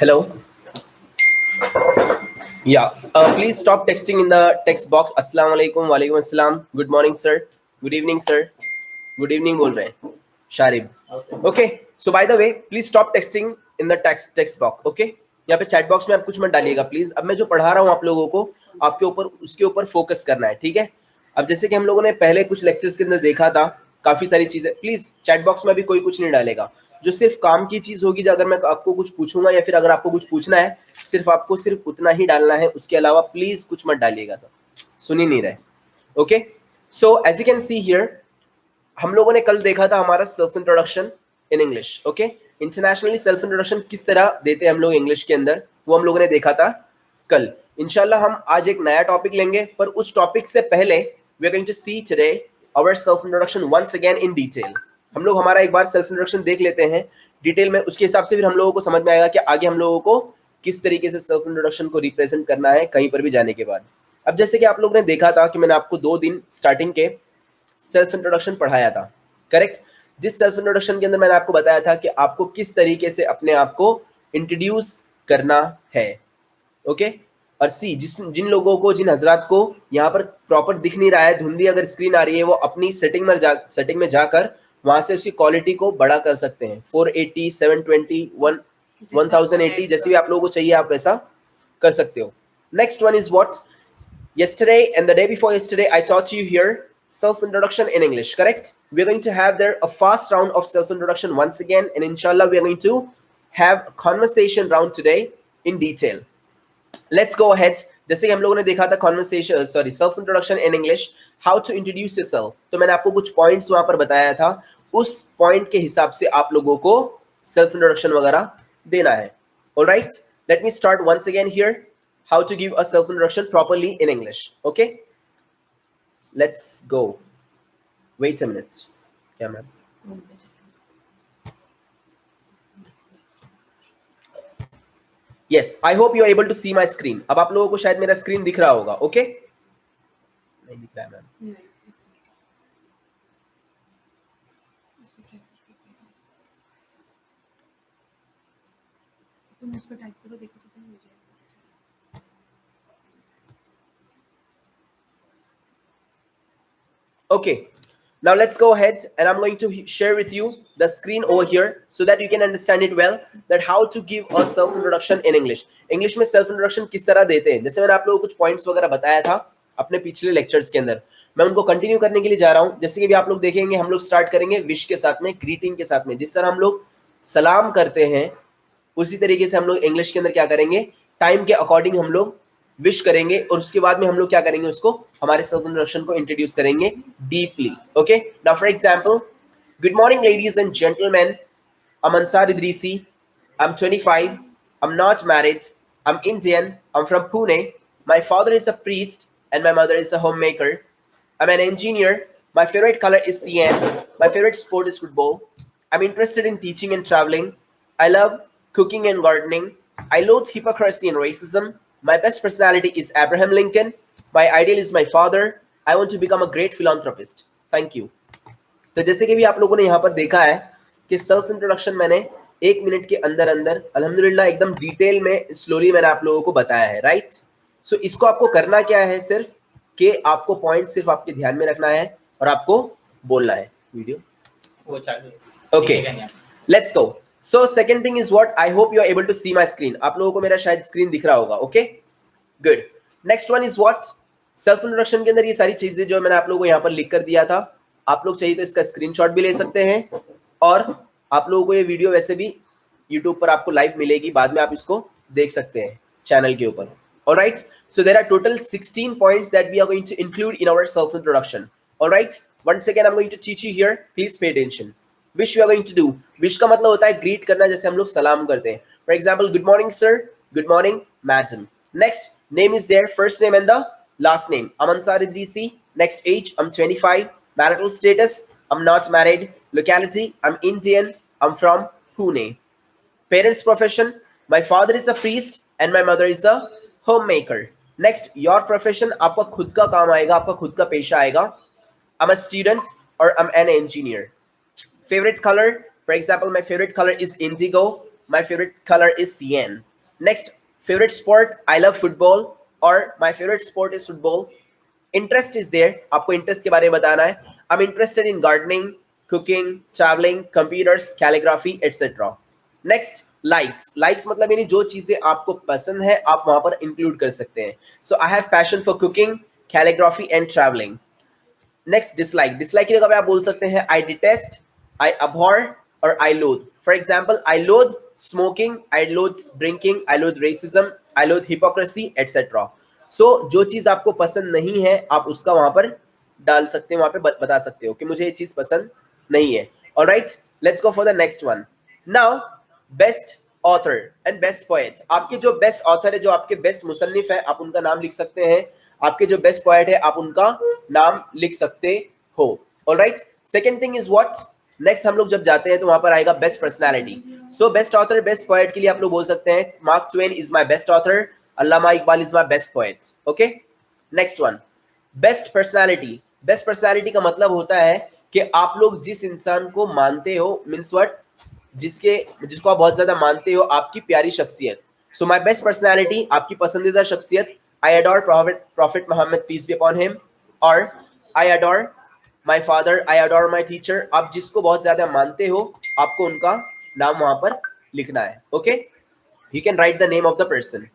Hello. Yeah. Please stop texting in the text box. Assalamu alaikum. Walaikum assalam. Good morning, sir. Good evening, sir. Good evening बोल रहे हैं Sharib. Okay. So by the way, please stop texting in the text box. Okay. यहाँ पे chat box में आप कुछ मत डालिएगा प्लीज. अब मैं जो पढ़ा रहा हूँ आप लोगों को, आपके ऊपर उसके ऊपर फोकस करना है, ठीक है. अब जैसे कि हम लोगों ने पहले कुछ लेक्चर्स के अंदर देखा था काफी सारी चीजें, प्लीज चैट बॉक्स में भी कोई कुछ नहीं डालेगा. जो सिर्फ काम की चीज होगी, अगर मैं आपको कुछ पूछूंगा या फिर अगर आपको कुछ पूछना है, सिर्फ आपको सिर्फ उतना ही डालना है, उसके अलावा प्लीज कुछ मत डालिएगा. सब सुन ही नहीं रहे. Okay. So as you can see here, हम लोगों ने कल देखा था हमारा self introduction in English. Okay. Internationally self introduction किस तरह देते हैं हम लोग इंग्लिश के अंदर, वो हम लोगों ने देखा था कल. इंशाल्लाह हम आज एक नया टॉपिक लेंगे, पर उस टॉपिक से पहले we are going to see today our self introduction once again in detail. हम लोग हमारा एक बार सेल्फ इंट्रोडक्शन देख लेते हैं डिटेल में, उसके हिसाब से फिर हम लोगों को समझ में आएगा कि आगे हम लोगों को किस तरीके से सेल्फ इंट्रोडक्शन को रिप्रेजेंट करना है कहीं पर भी जाने के बाद. अब जैसे कि आप लोगों ने देखा था कि मैंने आपको 2 दिन स्टार्टिंग के सेल्फ इंट्रोडक्शन पढ़ाया था, करेक्ट. जिस सेल्फ इंट्रोडक्शन के अंदर मैंने आपको बताया था कि आपको किस तरीके से अपने आप को इंट्रोड्यूस करना है. ओके. और सी, जिन लोगों को, जिन हजरात को यहाँ पर प्रॉपर दिख नहीं रहा है, धुंधली अगर स्क्रीन आ रही है, वो अपनी सेटिंग में जाकर वहां से उसकी क्वालिटी को बड़ा कर सकते हैं. 480, 720, 1080 जैसे भी आप लोगों को चाहिए आप वैसा कर सकते हो. Next one is what yesterday and the day before yesterday I taught you here self introduction in English, correct. We are going to have there a fast round of self introduction once again, and inshallah we are going to have a conversation round today in detail. Let's go ahead. जैसे कि हम लोगों ने देखा था conversation, sorry, self introduction in English, how to introduce yourself. तो मैंने आपको कुछ पॉइंट्स वहां पर बताया था, उस पॉइंट के हिसाब से आप लोगों को सेल्फ इंट्रोडक्शन वगैरह देना है. Alright, let me start once again here how to give a self introduction properly in English. Okay, let's go. Wait a minute. Yeah, ma'am. Yes, I hope you are able to see my screen. अब आप लोगों को शायद मेरा screen दिख रहा होगा. Okay, नहीं दिख रहा है मैम. तुम उसको टाइप करो, देखो कैसे हो जाएगा. Okay, now let's go ahead and I'm going to share with you the screen over here so that you can understand it well, that how to give a self introduction in English. English में self introduction किस तरह देते हैं, जैसे मैंने आप लोगों को कुछ पॉइंट्स वगैरह बताया था अपने पिछले लेक्चर्स के अंदर, मैं उनको कंटिन्यू करने के लिए जा रहा हूं. जैसे कि भी आप लोग देखेंगे, हम लोग स्टार्ट करेंगे विश के साथ में, ग्रीटिंग के साथ में. जिस तरह हम लोग सलाम करते हैं उसी तरीके से हम लोग इंग्लिश के अंदर क्या करेंगे, टाइम के अकॉर्डिंग हम लोग विश करेंगे, और उसके बाद में हम लोग क्या करेंगे, उसको हमारे सेल्फ इंट्रोडक्शन को इंट्रोड्यूस करेंगे deeply. Okay. Now for example, good morning ladies and gentleman, I am Ansar Idrisi, I am 25, I am not married, I am Indian, I am from Pune, my father is a priest and my mother is a homemaker, I am an engineer, my favourite colour is CN, my favourite sport is football, I am interested in teaching and travelling, I love cooking and gardening, I loathe hypocrisy and racism, my best personality is Abraham Lincoln, my ideal is my father, I want to become a great philanthropist. Thank you. तो जैसे कि भी आप लोगों ने यहाँ पर देखा है कि सेल्फ इंट्रोडक्शन मैंने 1 मिनट के अंदर अंदर अल्हम्दुलिल्लाह एकदम डिटेल में स्लोली मैंने आप लोगों को बताया है, राइट. सो इसको आपको करना क्या है, सिर्फ कि आपको पॉइंट सिर्फ आपके ध्यान में रखना है और आपको बोलना है. Video okay, let's go. So second thing is what, I hope you are able to see my screen. आप लोगों को मेरा शायद स्क्रीन दिख रहा होगा. Okay, good. Next one is what, self introduction के अंदर ये सारी चीजें जो मैंने आप लोगों को यहाँ पर लिख कर दिया था, आप लोग चाहिए तो इसका स्क्रीनशॉट भी ले सकते हैं, और आप लोगों को ये वीडियो वैसे भी यूट्यूब पर आपको लाइव मिलेगी, बाद में आप इसको देख सकते हैं चैनल के ऊपर. Alright, so there are total 16 points that we are going to include in our self introduction. Alright, once again I am going to teach you here, please pay attention. Wish we are going to do, wish का मतलब होता है greet करना, जैसे हम लोग सलाम करते हैं. For example, good morning sir, good morning madam. Next, name is there, first name and the last name. I'm Ansar Idrisi. Next, age, I'm 25. Marital status, I'm not married. Locality, I'm Indian, I'm from Pune. Parents profession, my father is a priest and my mother is a homemaker. Next, your profession, आपका खुद का काम आएगा, आपका खुद का पेशा आएगा. I'm a student or I'm an engineer. Favorite color, for example, my favorite color is indigo, my favorite color is CN. Next, favourite sport, I love football और my favourite sport is football. Interest is there, आपको interest के बारे में बताना है. I am interested in gardening, cooking, travelling, computers, calligraphy etcetera. Next, likes. Likes मतलब यानी जो चीजें आपको पसंद है आप वहां पर इंक्लूड कर सकते हैं. So I have passion for cooking, calligraphy and travelling. Next, dislike. Dislike की जगह पे आप बोल सकते हैं आई डिटेस्ट, आई अबहॉर और आई लोथ. फॉर एग्जाम्पल, आई लोथ स्मोकिंग, आई लोथ ड्रिंकिंग, आई लोथ रेसिज्म, आई लोथ हिपोक्रेसी एटसेट्रा. सो जो चीज आपको पसंद नहीं है आप उसका वहां पर डाल सकते हैं, वहां पे बता सकते हो कि मुझे ये चीज पसंद नहीं है. Alright, let's go for the next one. Now, best author and best poet. आपके जो बेस्ट ऑथर है, जो आपके बेस्ट मुसन्निफ है, आप उनका नाम लिख सकते हैं. आपके जो बेस्ट पोएट है आप उनका नाम लिख सकते हो. Alright, second thing is what, next हम लोग जब जाते हैं तो वहां पर आएगा best personality. So best author, best poet के लिए आप लोग बोल सकते हैं mark Twain is my best author, Allama Iqbal is my best poet. Okay, next one, best personality. Best personality का मतलब होता है कि आप लोग जिस इंसान को मानते हो, मीन्स व्हाट, जिसको आप बहुत ज्यादा मानते हो, आपकी प्यारी शख्सियत. सो माय बेस्ट पर्सनालिटी, आपकी पसंदीदा शख्सियत, I adore prophet Muhammad peace be upon him, और I adore my father, I adore my teacher. आप जिसको बहुत ज्यादा मानते हो आपको उनका नाम वहां पर लिखना है. Okay, you can write the name of the person.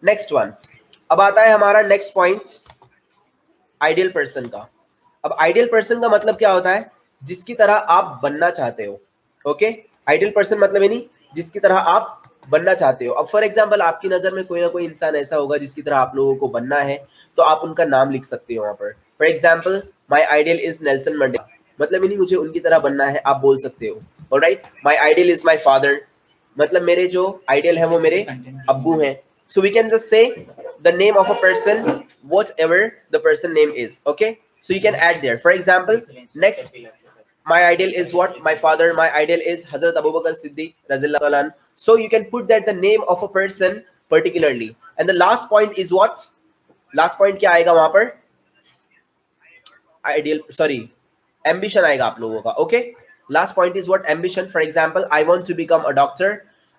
Next one, अब आता है हमारा नेक्स्ट पॉइंट, आइडियल पर्सन का. अब आइडियल पर्सन का मतलब क्या होता है, जिसकी तरह आप बनना चाहते हो. ओके, आइडियल पर्सन मतलब है नहीं जिसकी तरह आप बनना चाहते हो. अब फॉर एग्जांपल आपकी नजर में कोई ना कोई इंसान ऐसा होगा जिसकी तरह आप लोगों को बनना है, तो आप उनका नाम लिख सकते हो वहां पर. For example, my ideal is Nelson Mandela, मतलब नहीं मुझे उनकी तरह बनना है, आप बोल सकते हो. Alright, my ideal is my father, मतलब मेरे जो आइडियल है वो मेरे अब्बू हैं. So we can just say the name of a person, whatever the person name is. Okay, so you can add there. For example, next, my ideal is what, my father, my ideal is Hazrat Abu Bakr Siddiq radhiyallahu anhu. So you can put that the name of a person particularly. And the last point is what, last point क्या आएगा वहां पर, ideal, sorry, ambition आएगा आप लोगों का. Okay, last point is what, ambition. For example, I want to become a doctor,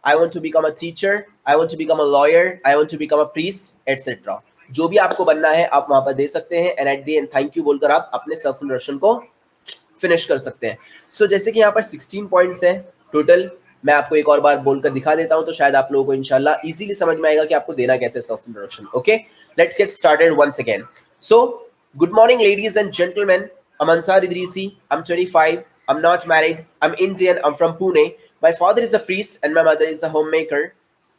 I want to become a teacher, I want to become a lawyer, I want to become a priest, etc. जो भी आपको बनना है आप वहां पर दे सकते हैं. And at the end thank you बोलकर आप अपने सेल्फ इंट्रोडक्शन को फिनिश कर सकते हैं. सो जैसे कि यहाँ पर 16 पॉइंट्स हैं टोटल. मैं आपको एक और बार बोलकर दिखा देता हूं तो शायद आप लोगों को इंशाल्लाह इजीली समझ में आएगा कि आपको देना कैसे self introduction. Okay, let's get started once again. So good morning ladies and gentleman, I am Ansar Idrisi, I am 25, I am not married, I am Indian, I am from Pune, my father is a priest and my mother is a homemaker,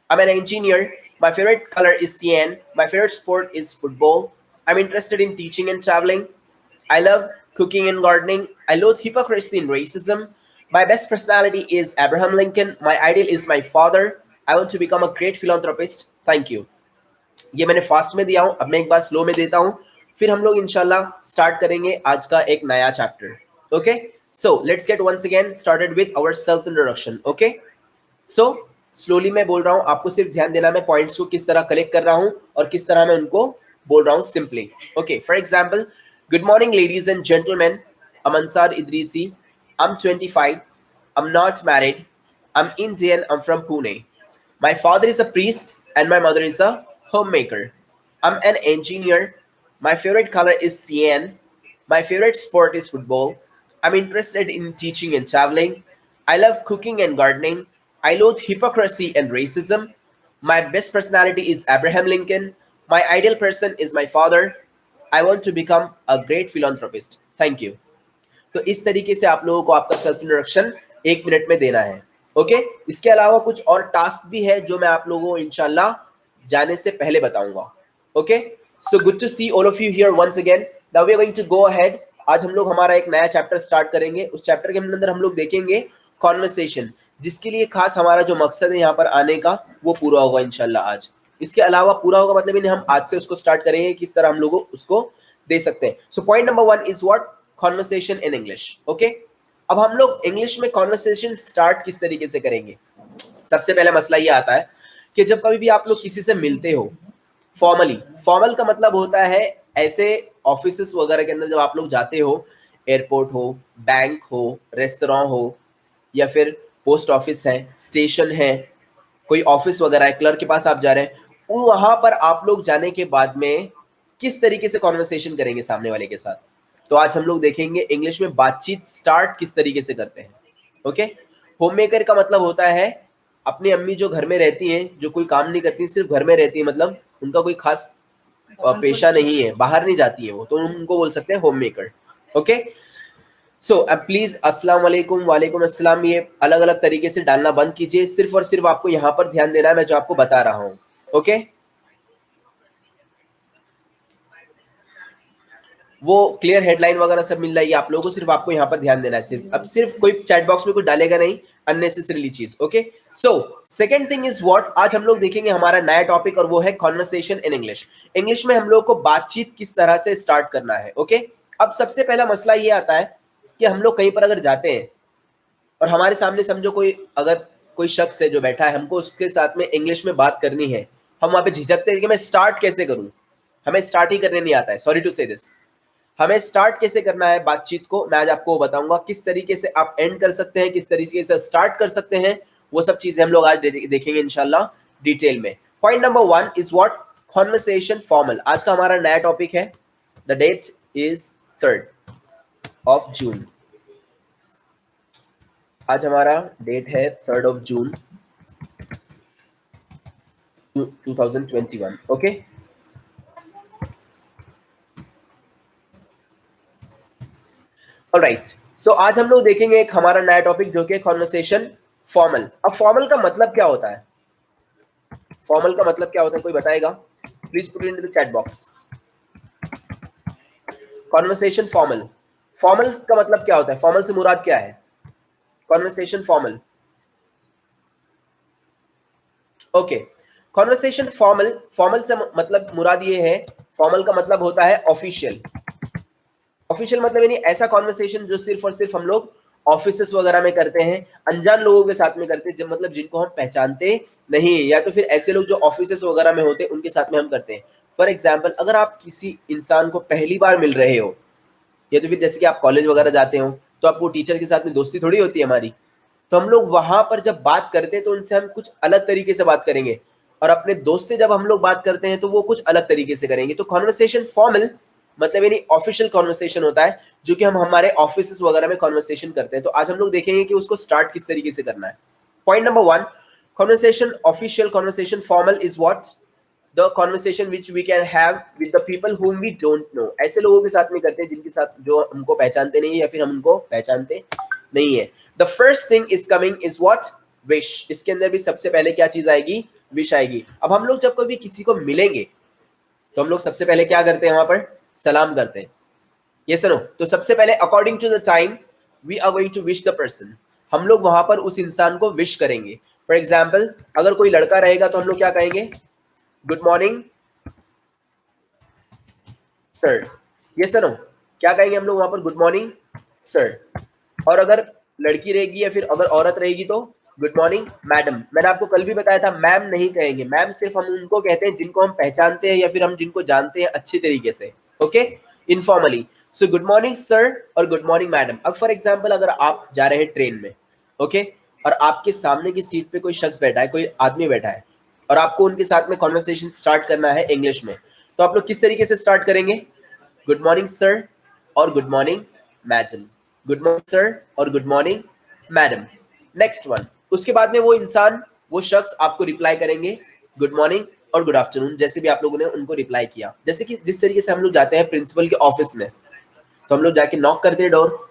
I'm an engineer. My favorite color is cyan. My favorite sport is football. I'm interested in teaching and traveling. I love cooking and gardening. I loathe hypocrisy and racism. My best personality is Abraham Lincoln. My ideal is my father. I want to become a great philanthropist. Thank you. ये मैंने fast में दिया हूं, अब मैं एक बार slow में देता हूं, फिर हम लोग इंशाल्लाह स्टार्ट करेंगे आज का एक नया chapter. Okay, so let's get once again started with our self introduction. Okay, so slowly मैं बोल रहा हूं, आपको सिर्फ ध्यान देना मैं पॉइंट्स को किस तरह कलेक्ट कर रहा हूं और किस तरह मैं उनको बोल रहा हूं simply. Okay, for example, good morning ladies and gentleman, I am Ansar Idrisi, I am 25, I am not married, I am Indian, I am from Pune, my father is a priest and my mother is a homemaker, I'm an engineer, my favorite color is cyan, my favorite sport is football, I'm interested in teaching and traveling, I love cooking and gardening, I loathe hypocrisy and racism, my best personality is Abraham Lincoln, my ideal person is my father, I want to become a great philanthropist. Thank you. तो इस तरीके से आप लोगों को आपका self introduction 1 minute में देना है. ओके, इसके अलावा कुछ और टास्क भी है जो मैं आप लोगों को इंशाल्लाह जाने से पहले बताऊंगा. Okay, so good to see all of you here once again. Now we are going to go ahead. आज हम लोग हमारा एक नया चैप्टर स्टार्ट करेंगे. उस चैप्टर के अंदर हम लोग देखेंगे कॉन्वर्सेशन, जिसके लिए खास हमारा जो मकसद है यहाँ पर आने का वो पूरा होगा इंशाल्लाह आज. इसके अलावा पूरा होगा मतलब हम आज से उसको स्टार्ट करेंगे किस तरह हम लोग उसको दे सकते हैं. So point number 1 is what, conversation in English. Okay, अब हम लोग इंग्लिश में कॉन्वर्सेशन स्टार्ट किस तरीके से करेंगे. सबसे पहले मसला ये आता है कि जब कभी भी आप लोग किसी से मिलते हो फॉर्मली, फॉर्मल का मतलब होता है ऐसे ऑफिसेस वगैरह के अंदर जब आप लोग जाते हो, एयरपोर्ट हो, बैंक हो, रेस्टोरेंट हो, या फिर पोस्ट ऑफिस है, स्टेशन है, कोई ऑफिस वगैरह है, क्लर्क के पास आप जा रहे हैं, वहां पर आप लोग जाने के बाद में किस तरीके से कॉन्वर्सेशन करेंगे सामने वाले के साथ। तो आज हम लोग देखेंगे इंग्लिश में बातचीत स्टार्ट किस तरीके से करते हैं। ओके, होम मेकर का मतलब होता है अपनी अम्मी जो घर में रहती हैं, जो कोई काम नहीं करती, सिर्फ घर में रहती है, मतलब उनका कोई खास पेशा नहीं है, बाहर नहीं जाती है वो, तो उनको बोल सकते हैं होम मेकर। ओके, सो अब प्लीज अस्सलाम वालेकुम, वालेकुम अस्सलाम, ये अलग अलग तरीके से डालना बंद कीजिए, सिर्फ और सिर्फ आपको यहाँ पर ध्यान देना है मैं जो आपको बता रहा हूँ। ओके, वो क्लियर हेडलाइन वगैरह सब मिल रही है आप लोगों को, सिर्फ आपको यहाँ पर ध्यान देना है। सिर्फ अब सिर्फ कोई चैट बॉक्स में कुछ डालेगा नहीं अननेसेसरीली चीज। Okay, so second thing is what, आज हम लोग देखेंगे हमारा नया टॉपिक, और वो है कॉन्वर्सेशन इन इंग्लिश। इंग्लिश में हम लोग को बातचीत किस तरह से स्टार्ट करना है। ओके, अब सबसे पहला मसला ये आता है कि हम लोग कहीं पर अगर जाते हैं और हमारे सामने समझो कोई अगर कोई शख्स है जो बैठा है, हमको उसके साथ में इंग्लिश में बात करनी है, हम वहां पे झिझकते हैं कि मैं स्टार्ट कैसे करूं, हमें स्टार्ट ही करने नहीं आता है। सॉरी टू से दिस, हमें स्टार्ट कैसे करना है बातचीत को, मैं आज आपको बताऊंगा किस तरीके से आप एंड कर सकते हैं, किस तरीके से स्टार्ट कर सकते हैं, वो सब चीजें हम लोग आज देखेंगे इंशाल्लाह डिटेल में। Point number 1 is what, conversation formal. आज का हमारा नया टॉपिक है, the date is 3rd of June। आज हमारा डेट है 3rd of June 2021। Okay, all right, so आज हम लोग देखेंगे एक हमारा नया टॉपिक जो कि कॉन्वर्सेशन फॉर्मल। अब फॉर्मल का मतलब क्या होता है, फॉर्मल का मतलब क्या होता है, कोई बताएगा? Please put in the chat box. Conversation formal, formal का मतलब क्या होता है, फॉर्मल से मुराद क्या है? Conversation formal, okay, conversation formal, formal से मतलब मुराद ये है, फॉर्मल का मतलब होता है ऑफिशियल। ऑफिशियल मतलब यानी ऐसा कॉन्वर्सेशन जो सिर्फ और सिर्फ हम लोग ऑफिसेस वगैरह में करते हैं, अनजान लोगों के साथ में करते हैं, जब मतलब जिनको हम पहचानते नहीं, या तो फिर ऐसे लोग जो ऑफिसेस वगैरह में होते हैं उनके साथ में हम करते हैं। फॉर एग्जाम्पल, अगर आप किसी इंसान को पहली बार मिल रहे हो, या तो फिर जैसे कि आप कॉलेज वगैरह जाते हो, तो आपको टीचर के साथ में दोस्ती थोड़ी होती है हमारी, तो हम लोग वहां पर जब बात करते हैं तो उनसे हम कुछ अलग तरीके से बात करेंगे, और अपने दोस्त से जब हम लोग बात करते हैं तो वो कुछ अलग तरीके से करेंगे। तो कॉन्वर्सेशन फॉर्मल मतलब यानी ऑफिशियल कॉन्वर्सेशन होता है, जो कि हम हमारे ऑफिस वगैरह में कॉन्वर्सेशन करते हैं। तो आज हम लोग देखेंगे कि उसको स्टार्ट किस तरीके से करना है। Point number 1, conversation official conversation formal is what, the conversation which we can have with the people whom we don't know। ऐसे लोगों के साथ में करते हैं जिनके साथ जो हमको पहचानते नहीं है या फिर हम उनको पहचानते नहीं है। The first thing is coming is what, wish. इसके अंदर भी सबसे पहले क्या चीज आएगी, विश आएगी। अब हम लोग जब कभी किसी को मिलेंगे तो हम लोग सबसे पहले क्या करते हैं, वहां पर सलाम करते हैं, ये सुनो। तो सबसे पहले according to the time we are going to wish the person, हम लोग वहां पर उस इंसान को विश करेंगे। फॉर एग्जाम्पल, अगर कोई लड़का रहेगा तो हम लोग क्या कहेंगे, गुड मॉर्निंग सर, ये सुनो, क्या कहेंगे हम लोग वहां पर, गुड मॉर्निंग सर। और अगर लड़की रहेगी या फिर अगर औरत रहेगी तो गुड मॉर्निंग मैडम। मैंने आपको कल भी बताया था, मैम नहीं कहेंगे, मैम सिर्फ हम उनको कहते हैं जिनको हम पहचानते हैं या फिर हम जिनको जानते हैं अच्छी तरीके से, ओके, इनफॉर्मली। सो गुड मॉर्निंग सर और गुड मॉर्निंग मैडम। अब फॉर एग्जाम्पल, अगर आप जा रहे हैं ट्रेन में, ओके, और आपके सामने की सीट पे कोई शख्स बैठा है, कोई आदमी बैठा है, और आपको उनके साथ में कॉन्वर्सेशन स्टार्ट करना है इंग्लिश में, तो आप लोग किस तरीके से स्टार्ट करेंगे, गुड मॉर्निंग सर और good morning madam, good morning sir और good morning madam. Next one, उसके बाद में वो इंसान, वो शख्स आपको रिप्लाई करेंगे गुड मॉर्निंग और गुड आफ्टरनून, जैसे भी आप लोगों ने उनको रिप्लाई किया। जैसे कि जिस तरीके से हम लोग जाते हैं प्रिंसिपल के ऑफिस में, तो हम लोग जाके नॉक करते हैं डोर,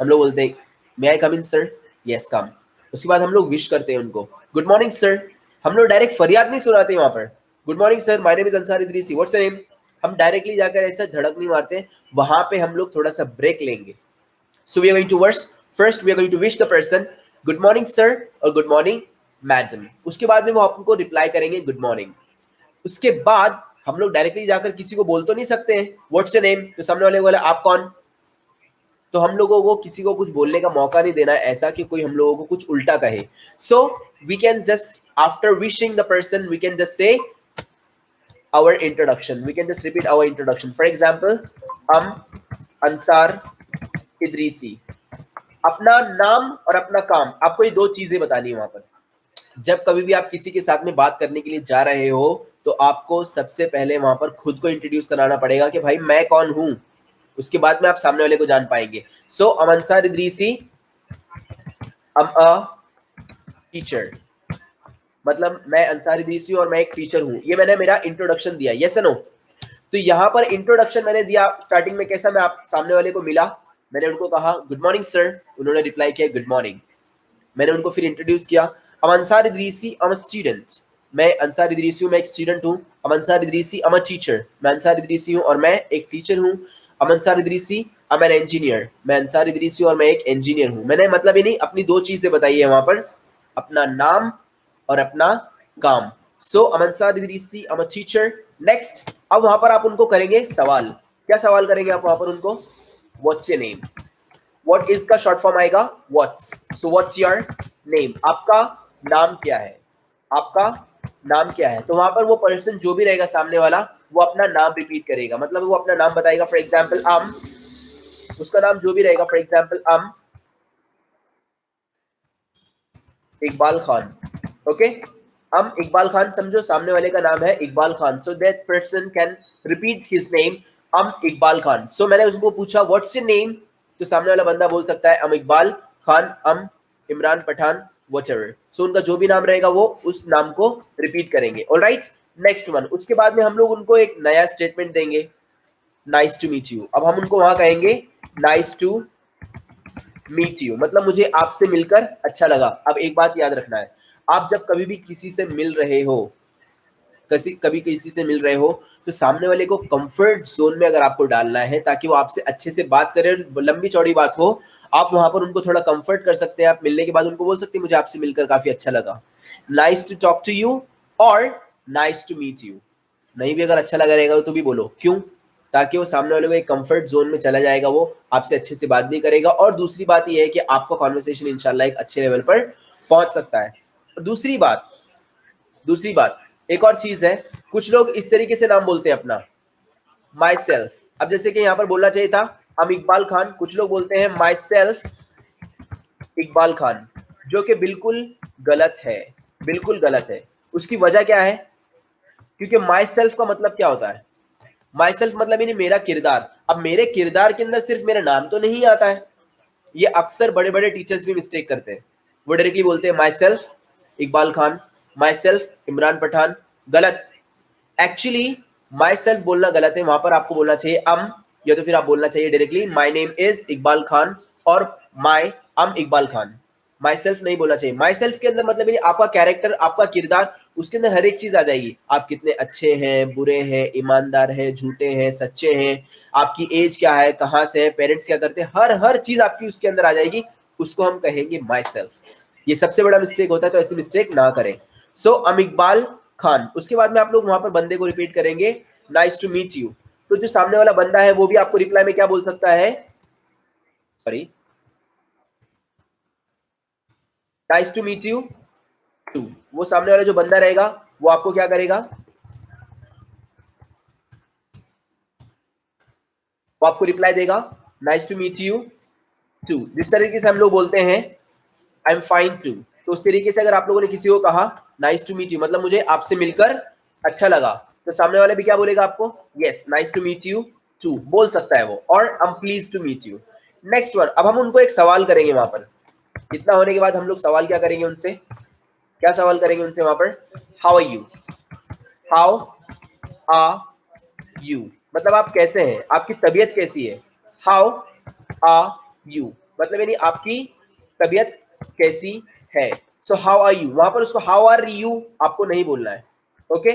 हम लोग बोलते हैं मे आई कम इन सर, यस कम। उसके बाद हम लोग विश करते हैं उनको गुड मॉर्निंग सर। हम लोग डायरेक्ट फरियाद नहीं सुनाते वहां पर, good morning sir, my name is Ansar Idrisi, what's your name. हम डायरेक्टली जाकर ऐसा धड़क नहीं मारते, वहां पे हम लोग थोड़ा सा ब्रेक लेंगे। So we are going to worse, first we are going to wish the person good morning sir और गुड मॉर्निंग मैडम। उसके बाद में वो आपको रिप्लाई करेंगे गुड मॉर्निंग। उसके बाद हम लोग डायरेक्टली जाकर किसी को बोल तो नहीं सकते हैं व्हाट्स योर नेम, तो सामने वाले बोले आप कौन, तो हम लोगों को किसी को कुछ बोलने का मौका नहीं देना है ऐसा कि कोई हम लोगों को कुछ उल्टा कहे। So we can just after wishing the person we can just say our introduction, we can just repeat our introduction. For example, Ansar Idrisi. अपना नाम और अपना काम, आपको ये दो चीजें बतानी है वहां पर। जब कभी भी आप किसी के साथ में बात करने के लिए जा रहे हो तो आपको सबसे पहले वहां पर खुद को इंट्रोड्यूस कराना पड़ेगा कि भाई मैं कौन हूं, उसके बाद में आप सामने वाले को जान पाएंगे. सो अमनसार इदरीसी, I'm a टीचर, मतलब मैं अंसार इदरीसी और मैं एक टीचर हूं. ये मैंने मेरा इंट्रोडक्शन दिया, यस या नो. तो यहाँ पर इंट्रोडक्शन मैंने दिया स्टार्टिंग में. कैसा मैं आप सामने वाले को मिला, मैंने उनको कहा गुड मॉर्निंग सर, उन्होंने रिप्लाई किया गुड मॉर्निंग. मैंने उनको फिर इंट्रोड्यूस किया. I'm Ansar Idrisi, I'm a student, मैं अंसार इदरीसी हूँ, मैं एक स्टूडेंट हूँ. I'm Ansar Idrisi, I'm a teacher, मैं अंसार इदरीसी हूँ और मैं एक टीचर हूँ. I'm Ansar Idrisi, I'm an engineer, मैं अंसार इदरीसी हूँ और मैं एक इंजीनियर हूँ. मैंने मतलब ही नहीं अपनी दो चीजें बताई है वहां पर, अपना नाम और अपना काम. सो I'm Ansar Idrisi, I'm a teacher. Next, अब वहां पर आप उनको करेंगे सवाल. क्या सवाल करेंगे आप वहां पर उनको? What's your name? What is का शॉर्ट फॉर्म आएगा what's. So what's your name? आपका नाम क्या है? आपका नाम क्या है? तो वहां पर वो पर्सन जो भी रहेगा सामने वाला, वो अपना नाम रिपीट करेगा, मतलब वो अपना नाम बताएगा. फॉर एग्जाम्पल उसका नाम जो भी रहेगा, for example Iqbal Khan. Okay, Iqbal Khan समझो, सामने वाले का नाम है Iqbal Khan. So that person can repeat his name Iqbal Khan. So मैंने उसको पूछा व्हाट्स योर नेम, तो सामने वाला बंदा बोल सकता है इकबाल खान, इमरान पठान, व्हाटएवर. सो उनका जो भी नाम रहेगा वो उस नाम को रिपीट करेंगे. Alright, next one. उसके बाद में हम लोग उनको एक नया स्टेटमेंट देंगे, नाइस टू मीट यू. अब हम उनको वहां कहेंगे नाइस टू मीट यू, मतलब मुझे आपसे मिलकर अच्छा लगा. अब एक बात याद रखना है, आप जब कभी भी किसी से मिल रहे हो, कभी किसी से मिल रहे हो, तो सामने वाले को कंफर्ट जोन में अगर आपको डालना है ताकि वो आपसे अच्छे से बात करे, लंबी चौड़ी बात हो, आप वहां पर उनको थोड़ा कंफर्ट कर सकते हैं. आप मिलने के बाद उनको बोल सकते हैं मुझे आपसे मिलकर काफी अच्छा लगा, nice to talk to you, और नाइस टू मीट यू. नहीं भी अगर अच्छा लगा रहेगा तो भी बोलो, क्यों? ताकि वो सामने वाले को एक कंफर्ट जोन में चला जाएगा, वो आपसे अच्छे से बात भी करेगा. और दूसरी बात यह है कि आपका कॉन्वर्सेशन इंशाल्लाह एक अच्छे लेवल पर पहुंच सकता है. दूसरी बात एक और चीज है, कुछ लोग इस तरीके से नाम बोलते हैं अपना, माई सेल्फ. अब जैसे कि यहाँ पर बोलना चाहिए था इकबाल खान, कुछ लोग बोलते हैं माई सेल्फ इकबाल खान, जो कि बिल्कुल गलत है, बिल्कुल गलत है. उसकी वजह क्या है? क्योंकि माई सेल्फ का मतलब क्या होता है? माई सेल्फ मतलब यानी मेरा किरदार. अब मेरे किरदार के अंदर सिर्फ मेरा नाम तो नहीं आता है. ये अक्सर बड़े बड़े टीचर्स भी मिस्टेक करते हैं. वो डायरेक्टली बोलते हैं myself Iqbal Khan, myself Imran Pathan. गलत. एक्चुअली माई सेल्फ बोलना गलत है, वहां पर आपको बोलना चाहिए या तो फिर आप बोलना चाहिए directly my name is Iqbal Khan और माई इकबाल खान. माई सेल्फ नहीं बोलना चाहिए. माई सेल्फ के अंदर मतलब आपका कैरेक्टर, आपका किरदार, उसके अंदर हर एक चीज आ जाएगी. आप कितने अच्छे हैं, बुरे हैं, ईमानदार हैं, झूठे हैं, सच्चे हैं, आपकी एज क्या है, कहाँ से है, पेरेंट्स क्या करते हैं, हर हर चीज आपकी उसके अंदर आ जाएगी. उसको हम कहेंगे माई सेल्फ. ये सबसे बड़ा मिस्टेक होता है, तो ऐसी मिस्टेक ना करें. सो इकबाल खान. उसके बाद में आप लोग वहां पर बंदे को रिपीट करेंगे नाइस टू मीट यू. तो जो सामने वाला बंदा है वो भी आपको रिप्लाई में क्या बोल सकता है? Sorry, nice to meet you too. वो सामने वाला जो बंदा रहेगा वो आपको क्या करेगा? वो आपको रिप्लाई देगा nice to meet you too. जिस तरीके से हम लोग बोलते हैं आई एम फाइन टू, तो उस तरीके से अगर आप लोगों ने किसी को कहा नाइस टू मीट यू, मतलब मुझे आपसे मिलकर अच्छा लगा, तो सामने वाले भी क्या बोलेगा आपको? Yes, nice to meet you too बोल सकता है वो, और I am please to meet you. Next one. अब हम उनको एक सवाल करेंगे वहां पर. इतना होने के बाद हम लोग सवाल क्या करेंगे उनसे? क्या सवाल करेंगे उनसे वहां पर? How are you. How are you मतलब आप कैसे हैं, आपकी तबीयत कैसी है. हाउ आर यू मतलब यानी आपकी तबीयत कैसी है. सो हाउ आर यू, वहां पर उसको हाउ आर यू आपको नहीं बोलना है. ओके,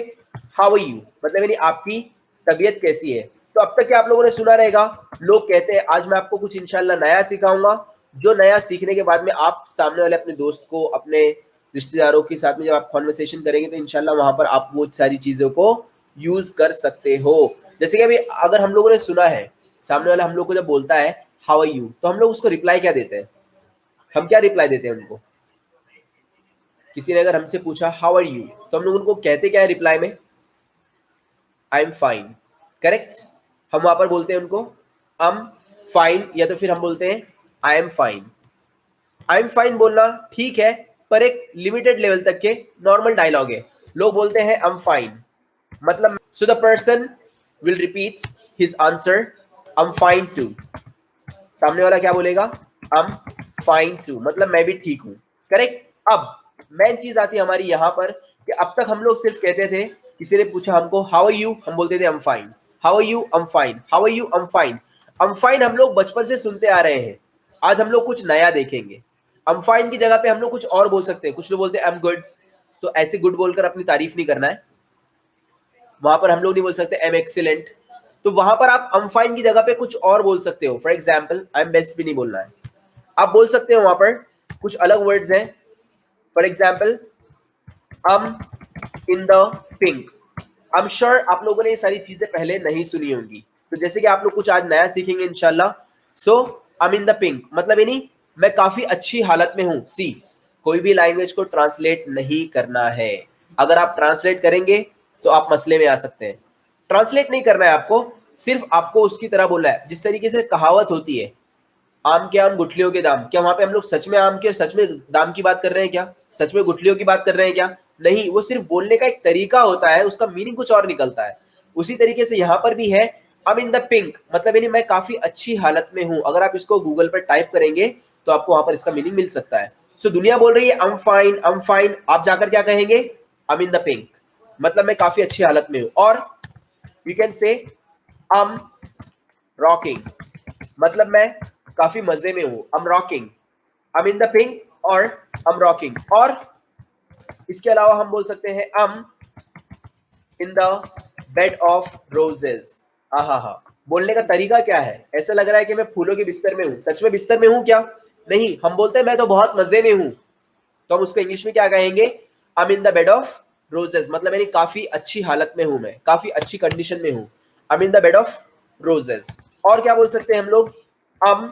हाउ आर यू मतलब यानी आपकी तबीयत कैसी है. तो अब तक क्या आप लोगों ने सुना रहेगा, लोग कहते हैं आज मैं आपको कुछ इंशाल्लाह नया सिखाऊंगा, जो नया सीखने के बाद में आप सामने वाले अपने दोस्त को, अपने रिश्तेदारों के साथ में जब आप कॉन्वर्सेशन करेंगे तो इंशाल्लाह वहां पर आप वो सारी चीजों को यूज कर सकते हो. जैसे कि अभी अगर हम लोगों ने सुना है, सामने वाला हम लोग को जब बोलता है हाउ आर यू, तो हम लोग उसको रिप्लाई क्या देते हैं? हम क्या रिप्लाई देते हैं उनको? किसी ने अगर हमसे पूछा हाउ आर यू, तो हम लोग उनको कहते क्या है रिप्लाई में? आई एम फाइन. करेक्ट. हम वहां पर बोलते हैं उनको आई एम फाइन, या तो फिर हम बोलते हैं I am fine. I am fine बोलना ठीक है, पर एक लिमिटेड लेवल तक के नॉर्मल डायलॉग है। लोग बोलते हैं आई एम फाइन, मतलब so the person will repeat his answer I am fine too. सामने वाला क्या बोलेगा? आई एम फाइन टू, मतलब मैं भी ठीक हूं। करेक्ट। अब मेन चीज आती है हमारी यहां पर कि अब तक हम लोग सिर्फ कहते थे, किसी ने पूछा हमको हाउ आर यू, हम बोलते थे I am fine. How are you? I am fine. How are you? I am fine. I am fine हम लोग बचपन से सुनते आ रहे हैं। आज हम लोग कुछ नया देखेंगे। आई एम फाइन की जगह पे हम लोग कुछ और बोल सकते हैं। कुछ लोग बोलते हैं आई एम गुड, तो ऐसे गुड बोलकर अपनी तारीफ नहीं करना है। वहां पर हम लोग नहीं बोल सकते आई एम एक्सीलेंट, तो वहां पर आप आई एम फाइन की जगह पे कुछ और बोल सकते हो। For example I am best भी नहीं बोलना है, आप बोल सकते हो वहां पर कुछ अलग वर्ड्स हैं। For example I am in the pink. I am sure आप लोगों ने ये सारी चीजें पहले नहीं सुनी होंगी, तो जैसे कि आप लोग कुछ आज नया सीखेंगे इंशाल्लाह। So I am in the pink मतलब यानी मैं काफी अच्छी हालत में हूं। सी, कोई भी लैंग्वेज को ट्रांसलेट नहीं करना है। अगर आप ट्रांसलेट करेंगे तो आप मसले में आ सकते हैं। ट्रांसलेट नहीं करना है आपको, सिर्फ आपको उसकी तरह बोलना है। जिस तरीके से कहावत होती है आम के आम गुठलियों के दाम, क्या वहां पे हम लोग सच में आम के सच में दाम की बात कर रहे हैं क्या? सच में गुठलियों की बात कर रहे हैं क्या? नहीं, वो सिर्फ बोलने का एक तरीका होता है, उसका मीनिंग कुछ और निकलता है। उसी तरीके से यहाँ पर भी है I am in the pink, मतलब यानी मैं काफी अच्छी हालत में हूं। अगर आप इसको गूगल पर टाइप करेंगे तो आपको वहां पर इसका मीनिंग मिल सकता है। सो दुनिया बोल रही है I am fine, I am fine, आप जाकर क्या कहेंगे? I am in the pink, मतलब मैं काफी अच्छी हालत में हूं। और you can say I am rocking, मतलब मैं काफी मजे में हूं। आई am rocking, I am in the pink और आई एम रॉकिंग। और इसके अलावा हम बोल सकते हैं I am in the bed of roses. आहा हा, बोलने का तरीका क्या है? ऐसा लग रहा है कि मैं फूलों के बिस्तर में हूं। सच में बिस्तर में हूं क्या? नहीं, हम बोलते हैं मैं तो बहुत मजे में हूं, तो हम उसको इंग्लिश में क्या कहेंगे? I am in the bed of roses, मतलब यानी काफी अच्छी हालत में हूं, मैं काफी अच्छी कंडीशन में हूं। आई am in the bed of roses. और क्या बोल सकते हैं हम लोग? आई एम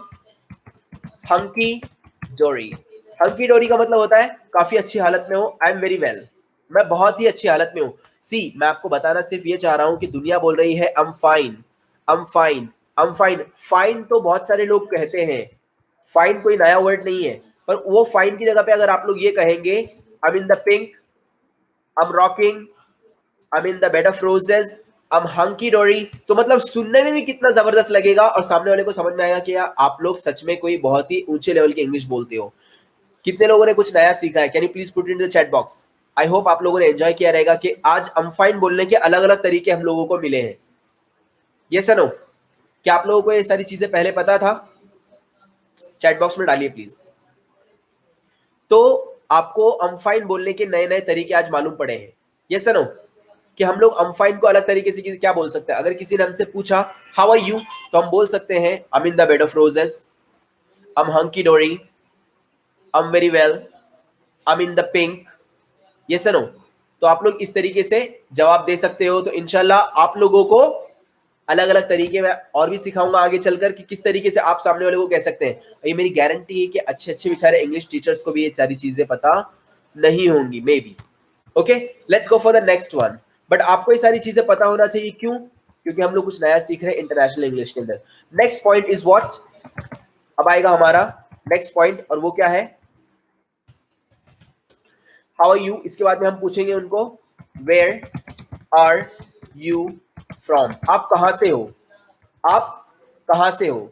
हंकी डोरी। हंकी डोरी का मतलब होता है काफी अच्छी हालत में हूं। आई एम वेरी वेल, मैं बहुत ही अच्छी हालत में हूं। सी, मैं आपको बताना सिर्फ ये चाह रहा हूं कि दुनिया बोल रही है I am fine, I am fine, I am fine. Fine तो बहुत सारे लोग कहते हैं, फाइन कोई नया वर्ड नहीं है, पर वो फाइन की जगह पे अगर आप लोग ये कहेंगे I am in the pink, I am rocking, I am in the bed of roses, I am hunky dory, तो मतलब सुनने में भी कितना जबरदस्त लगेगा और सामने वाले को समझ में आएगा कि यार आप लोग सच में कोई बहुत ही ऊंचे लेवल की इंग्लिश बोलते हो। कितने लोगों ने कुछ नया सीखा है? Can you please put in the chat box. I hope आप लोगों ने एंजॉय किया रहेगा कि आज आई एम फाइन बोलने के अलग अलग तरीके हम लोगों को मिले हैं। यस या नो? क्या आप लोगों को ये सारी चीजें पहले पता था? चैट बॉक्स में डालिए प्लीज। तो आपको आई एम फाइन बोलने के नए नए तरीके आज मालूम पड़े हैं। यस या नो? कि हम लोग आई एम फाइन को अलग तरीके से क्या बोल सकते हैं। अगर किसी ने हमसे पूछा हाउ आर यू, तो हम बोल सकते हैं I am in the bed of roses, I am hunky dory, I am very well, I am in the pink. Yes no? तो आप लोग इस तरीके से जवाब दे सकते हो। तो इंशाल्लाह आप लोगों को अलग अलग तरीके में और भी सिखाऊंगा आगे चलकर कि किस तरीके से आप सामने वाले को कह सकते हैं। ये मेरी गारंटी है कि अच्छे अच्छे बेचारे इंग्लिश टीचर्स को भी ये सारी चीजें पता नहीं होंगी, may be. Okay, let's go for the next one. But आपको ये सारी चीजें पता होना चाहिए, क्यों? क्योंकि हम लोग कुछ नया सीख रहे हैं इंटरनेशनल इंग्लिश के अंदर। Next point is what? अब आएगा हमारा नेक्स्ट पॉइंट, और वो क्या है? How are you. इसके बाद में हम पूछेंगे उनको वेयर आर यू फ्रॉम, आप कहां से हो? आप कहां से हो?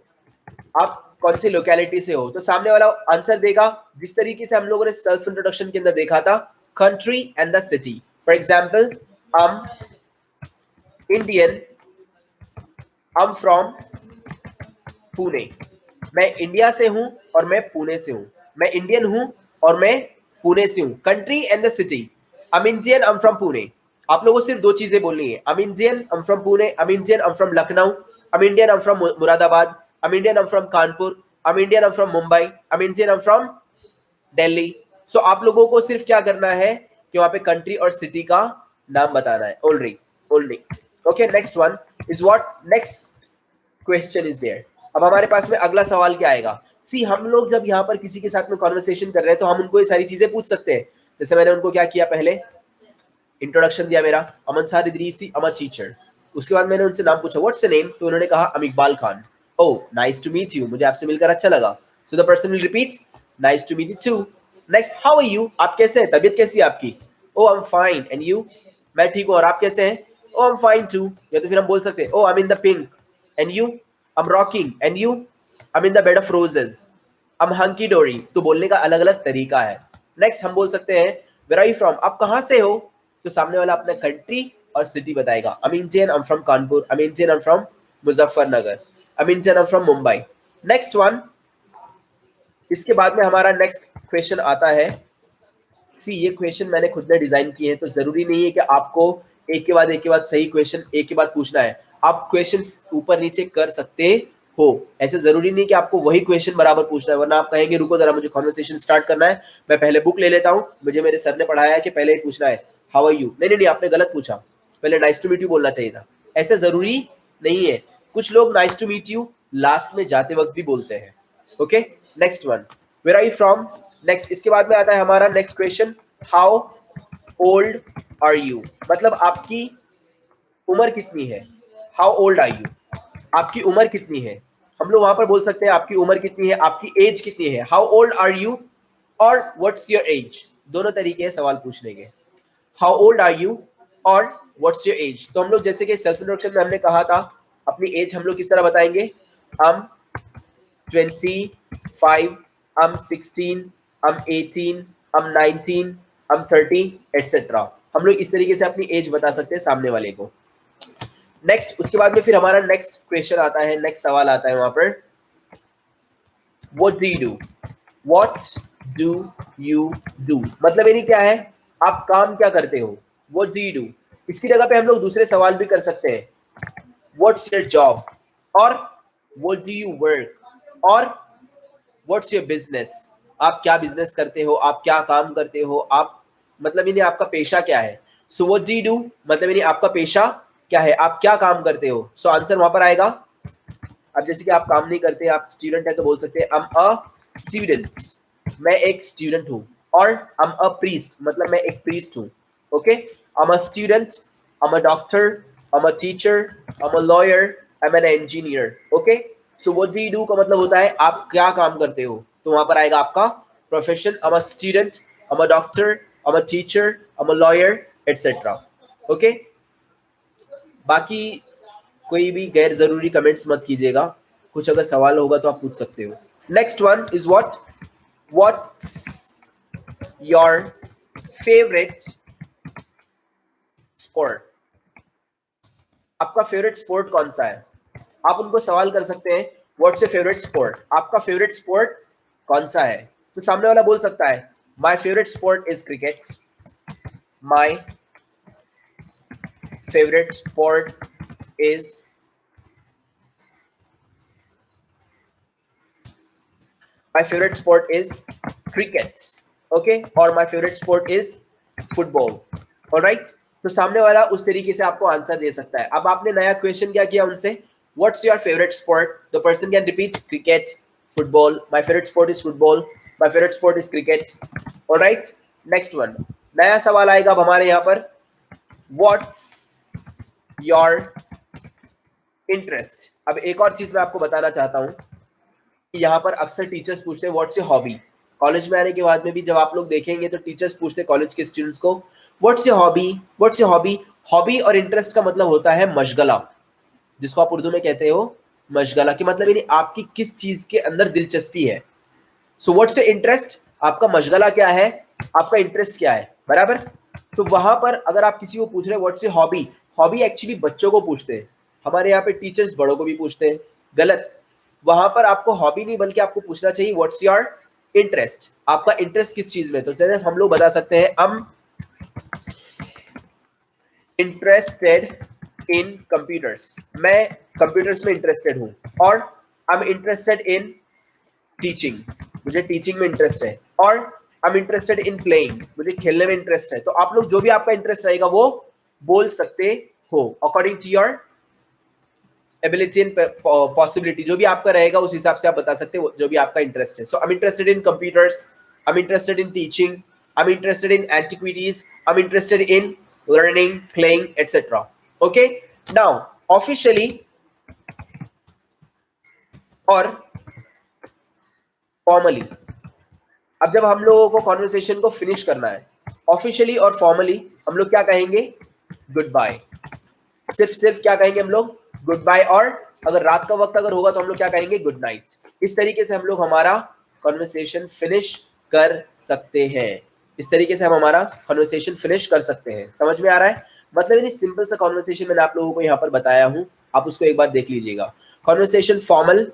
आप कौन सी लोकेलिटी से हो? तो सामने वाला आंसर देगा जिस तरीके से हम लोगों ने सेल्फ इंट्रोडक्शन के अंदर देखा था, country and the city. For example I am Indian, I am from Pune. मैं इंडिया से हूं और मैं पुणे से हूं। मैं इंडियन हूं और मैं पुणे से हूं। Country and the city, I am Indian, I am from Pune. आप लोगों को सिर्फ दो चीजें बोलनी है, I am Indian, I am from Pune, I am Indian, I am from Lucknow, I am Indian, I am from Moradabad, I am Indian, I am from Kanpur, I am Indian, I am from Mumbai, I am Indian, I am from Delhi. So आप लोगों को सिर्फ क्या करना है कि वहां पे कंट्री और सिटी का नाम बताना है। Only only. Okay, next one is what? Next question is there. अब हमारे पास में अगला सवाल क्या आएगा? सी, हम लोग जब यहाँ पर किसी के साथ में कॉन्वर्सेशन कर रहे हैं तो हम उनको ये सारी चीजें पूछ सकते हैं। जैसे मैंने उनको क्या किया, पहले इंट्रोडक्शन दिया मेरा, अमन सार इदरीसी, अमर टीचर। उसके बाद मैंने उनसे नाम पूछा व्हाट्स योर नेम, तो उन्होंने कहा um Iqbal Khan. Oh nice to meet you, मुझे आपसे मिलकर अच्छा लगा। So the person will repeat nice to meet you too. Next, how are you, आप कैसे हैं, तबीयत कैसी है आपकी? Oh I am fine, and you, मैं ठीक हूँ, और आप कैसे हैं? Oh I am fine too. या तो फिर हम बोल सकते हैं, oh I am in the pink, and you, I am rocking, and you, I am in the bed of roses, I am hunky dory. तो बोलने का अलग अलग तरीका है। नेक्स्ट हम बोल सकते हैं, वेयर आर यू फ्रॉम, आप कहाँ से हो? तो सामने वाला अपना कंट्री और सिटी बताएगा। आई am Indian, I am from Kanpur, I am Indian, I am from Muzaffarnagar, I am Indian, I am from Mumbai. Next one, इसके बाद में हमारा नेक्स्ट क्वेश्चन आता है। सी, ये क्वेश्चन मैंने खुद ने डिजाइन किए हैं, तो जरूरी नहीं है कि आपको एक के बाद सही क्वेश्चन एक के बाद पूछना है। आप क्वेश्चंस ऊपर नीचे कर सकते हो, ऐसे जरूरी नहीं कि आपको वही क्वेश्चन बराबर पूछना है, वरना आप कहेंगे रुको जरा मुझे कॉन्वर्सेशन स्टार्ट करना है, मैं पहले बुक ले लेता हूँ, मुझे मेरे सर ने पढ़ाया है कि पहले ही पूछना है हाउ आर यू। नहीं नहीं नहीं, आपने गलत पूछा, पहले नाइस टू मीट यू बोलना चाहिए था। ऐसे जरूरी नहीं है, कुछ लोग nice to meet you last में जाते वक्त भी बोलते हैं। Okay, next one, where are you from. Next, इसके बाद में आता है हमारा next question, how old are you, मतलब आपकी उम्र कितनी है। हाउ ओल्ड आर यू, आपकी उम्र कितनी है। हम लोग वहां पर बोल सकते हैं आपकी उम्र कितनी है, आपकी एज कितनी है। हाउ ओल्ड आर यू और व्हाट्स योर एज, दोनों तरीके हैं सवाल पूछने के। हाउ ओल्ड आर यू और व्हाट्स योर एज। तो हम लोग जैसे कि सेल्फ इंट्रोडक्शन में हमने कहा था, अपनी एज हम लोग किस तरह बताएंगे, हम 25, I'm 16, I'm 18, I'm 19, I'm 30, etc. हम लोग इस तरीके से अपनी एज बता सकते हैं सामने वाले को। नेक्स्ट, उसके बाद में फिर हमारा नेक्स्ट क्वेश्चन आता है, नेक्स्ट सवाल आता है वहां पर, What do you do? What do you do? मतलब यानी क्या है, आप काम क्या करते हो। What do you do? इसकी जगह पे हम लोग दूसरे सवाल भी कर सकते हैं, What's your job? और What do you work? और What's your business? आप क्या बिजनेस करते हो, आप क्या काम करते हो, आप मतलब इन्हें आपका पेशा क्या है। सो what do you do मतलब इन्हें आपका पेशा क्या है, आप क्या काम करते हो। सो आंसर वहां पर आएगा। अब जैसे कि आप काम नहीं करते, आप स्टूडेंट है, तो बोल सकते हैं आई एम अ स्टूडेंट, मैं एक स्टूडेंट हूँ। और आई एम अ प्रीस्ट मतलब मैं एक प्रीस्ट हूँ। Okay, I am a student, I am a doctor, I am a teacher, I am a lawyer, I am an engineer. Okay, so what do you do का मतलब होता है आप क्या काम करते हो, तो वहां पर आएगा आपका profession. I am a student, I am a doctor, I am a teacher, I am a lawyer, etcetera. Okay, बाकी कोई भी गैर जरूरी कमेंट्स मत कीजिएगा, कुछ अगर सवाल होगा तो आप पूछ सकते हो। Next one is what's your favourite sport, आपका फेवरेट स्पोर्ट कौन सा है। आप उनको सवाल कर सकते हैं, व्हाट्स योर फेवरेट स्पोर्ट, आपका फेवरेट स्पोर्ट कौन सा है। तो सामने वाला बोल सकता है my favourite sport is cricket, my favourite sport is my favorite sport is cricket, okay, or my favorite sport is football, all right। तो सामने वाला उस तरीके से आपको आंसर दे सकता है। अब आपने नया क्वेश्चन क्या किया उनसे, what's your favourite sport, the person can repeat cricket, football, my favourite sport is football, my favourite sport is cricket, all right. Next one, नया सवाल आएगा अब हमारे यहाँ पर, व्हाट्स योर इंटरेस्ट। अब एक और चीज मैं आपको बताना चाहता हूँ, यहाँ पर अक्सर टीचर्स पूछते हैं व्हाट्स योर हॉबी। कॉलेज में आने के बाद में भी जब आप लोग देखेंगे तो टीचर्स पूछते हैं कॉलेज के स्टूडेंट्स को what's your hobby, what's your hobby. Hobby और इंटरेस्ट का मतलब होता है मशगला, जिसको आप उर्दू में कहते हो मशगला, कि मतलब यानी आपकी किस चीज के अंदर दिलचस्पी है। सो व्हाट्स योर इंटरेस्ट, आपका मशगला क्या है, आपका इंटरेस्ट क्या है, बराबर। तो वहां पर अगर आप किसी को पूछ रहे हैं what's your hobby, hobby actually बच्चों को पूछते हैं, हमारे यहाँ पे टीचर्स बड़ों को भी पूछते हैं, गलत। वहां पर आपको हॉबी नहीं बल्कि आपको पूछना चाहिए व्हाट्स योर इंटरेस्ट, आपका इंटरेस्ट किस चीज में। तो जैसे हम लोग बता सकते हैं I am interested in computers, मैं कंप्यूटर्स में इंटरेस्टेड हूं। और I am interested in teaching, मुझे टीचिंग में इंटरेस्ट है। और I am interested in playing, मुझे खेलने में इंटरेस्ट है। तो आप लोग जो भी आपका इंटरेस्ट रहेगा वो बोल सकते हो according to your ability and possibility, जो भी आपका रहेगा उस हिसाब से आप बता सकते हो जो भी आपका इंटरेस्ट है। So I am interested in computers, I am interested in teaching, I am interested in antiquities, I am interested in learning, playing, etcetera. Okay, now officially और फॉर्मली अब जब हम लोगों को कॉन्वर्सेशन को फिनिश करना है ऑफिशियली और फॉर्मली, हम लोग क्या कहेंगे? Goodbye. सिर्फ क्या कहेंगे हम लोग? Goodbye. और अगर रात का वक्त अगर होगा तो हम लोग क्या कहेंगे? Good night. इस तरीके से हम लोग हमारा कॉन्वर्सेशन फिनिश कर सकते हैं। इस तरीके से हम हमारा कॉन्वर्सेशन फिनिश कर सकते हैं। समझ में आ रहा है? मतलब ये सिंपल सा कॉन्वर्सेशन मैंने आप लोगों को यहाँ पर बताया हूँ, आप उसको एक बार देख लीजिएगा। Conversation formal,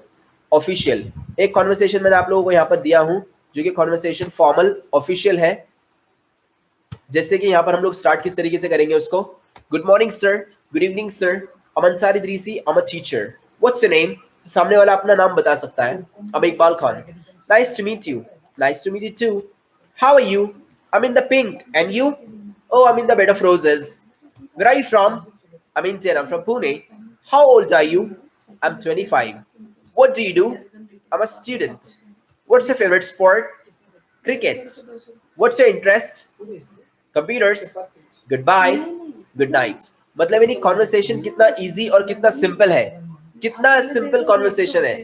official. एक कॉन्वर्सेशन मैंने आप लोगों को यहाँ पर दिया हूँ जो कि कॉन्वर्सेशन फॉर्मल ऑफिशियल है। जैसे कि यहाँ पर हम लोग स्टार्ट किस तरीके से करेंगे उसको? Good morning sir, good evening sir, I'm Ansari Idrisi, I'm a teacher. What's your name? सामने वाला अपना नाम बता सकता है। I'm Iqbal Khan. Nice to meet you. Nice to meet you too. How are you? I'm in the pink. And you? Oh, I'm in the bed of roses. Where are you from? I'm Indian. I'm from Pune. How old are you? I'm 25. What do you do? I'm a student. What's your favorite sport? Cricket. What's your interest? Computers. Goodbye. Good night. मतलब यानी conversation कितना easy और कितना simple है, कितना simple conversation है।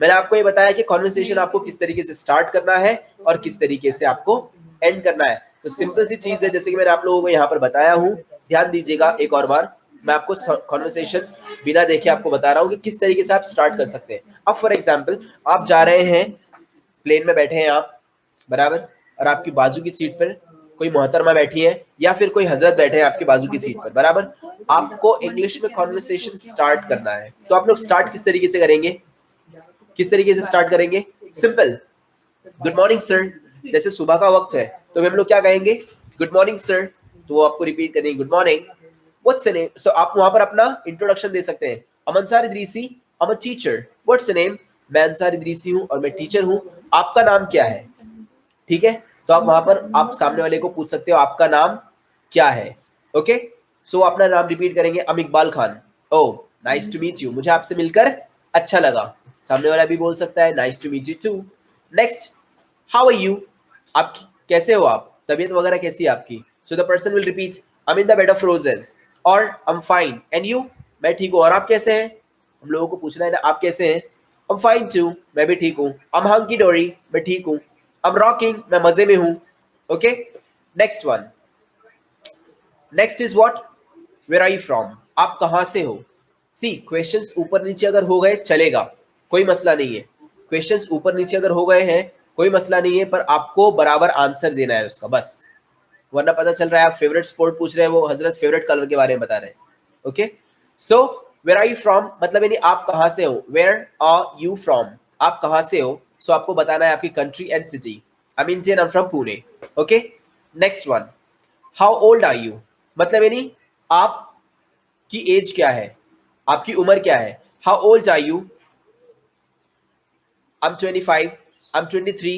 मैंने आपको ये बताया कि कॉन्वर्सेशन आपको किस तरीके से स्टार्ट करना है और किस तरीके से आपको एंड करना है। तो सिंपल सी चीज है, जैसे कि मैंने आप लोगों को यहाँ पर बताया हूँ। ध्यान दीजिएगा एक और बार, मैं आपको कॉन्वर्सेशन बिना देखे आपको बता रहा हूँ कि किस तरीके से आप स्टार्ट कर सकते हैं। अब फॉर एग्जाम्पल आप जा रहे हैं, प्लेन में बैठे हैं आप, बराबर, और आपकी बाजू की सीट पर कोई मोहतरमा बैठी है या फिर कोई हजरत बैठे हैं आपके बाजू की सीट पर, बराबर। आपको इंग्लिश में कॉन्वर्सेशन स्टार्ट करना है, तो आप लोग स्टार्ट किस तरीके से करेंगे? किस तरीके से स्टार्ट करेंगे? Simple, good morning sir. जैसे सुबह का वक्त है तो हम लोग क्या कहेंगे? Good morning sir. तो वो आपको रिपीट करेंगे, good morning. What's your name? So आप वहां पर अपना इंट्रोडक्शन दे सकते हैं। I'm Ansari Idrisi, I'm a teacher. What's your name? मैं अंसारी इदरीसी हूँ और मैं टीचर हूँ। आपका नाम क्या है? ठीक है, तो आप वहां पर आप सामने वाले को पूछ सकते हो आपका नाम क्या है। ओके, सो अपना नाम रिपीट करेंगे, I'm Iqbal Khan. Oh, nice to meet you, मुझे आपसे मिलकर अच्छा लगा। सामने वाला भी बोल सकता है nice to meet you too. Next, how are you? आप कैसे हो? आप तबीयत वगैरह कैसी है आपकी? So the person will repeat, I am in the bed of roses, और I am fine and you? मैं ठीक हूँ, और आप कैसे हैं? हम लोगों को पूछना है ना, आप कैसे हैं? आई एम फाइन टू, मैं भी ठीक हूँ। आई एम हंकी डोरी, मैं ठीक हूँ। आई एम रॉकिंग, मैं मजे में हूँ। Okay, next one, next is what? Where are you from? आप कहाँ से हो? सी, क्वेश्चंस ऊपर नीचे अगर हो गए चलेगा, कोई मसला नहीं है। क्वेश्चंस ऊपर नीचे अगर हो गए हैं कोई मसला नहीं है, पर आपको बराबर आंसर देना है उसका, बस। वरना पता चल रहा है आप फेवरेट स्पोर्ट पूछ रहे हैं, वो हजरत फेवरेट कलर के बारे में बता रहे हैं। Okay, so where are you from मतलब यानी आप कहाँ से हो। वेयर आर यू फ्रॉम, आप कहाँ से हो। सो आपको बताना है आपकी country and city. I am Indian, I am from Pune. Okay, next one, how old are you मतलब यानी आपकी एज क्या है, आपकी उम्र क्या है। How old are you? I'm 25, I'm 23.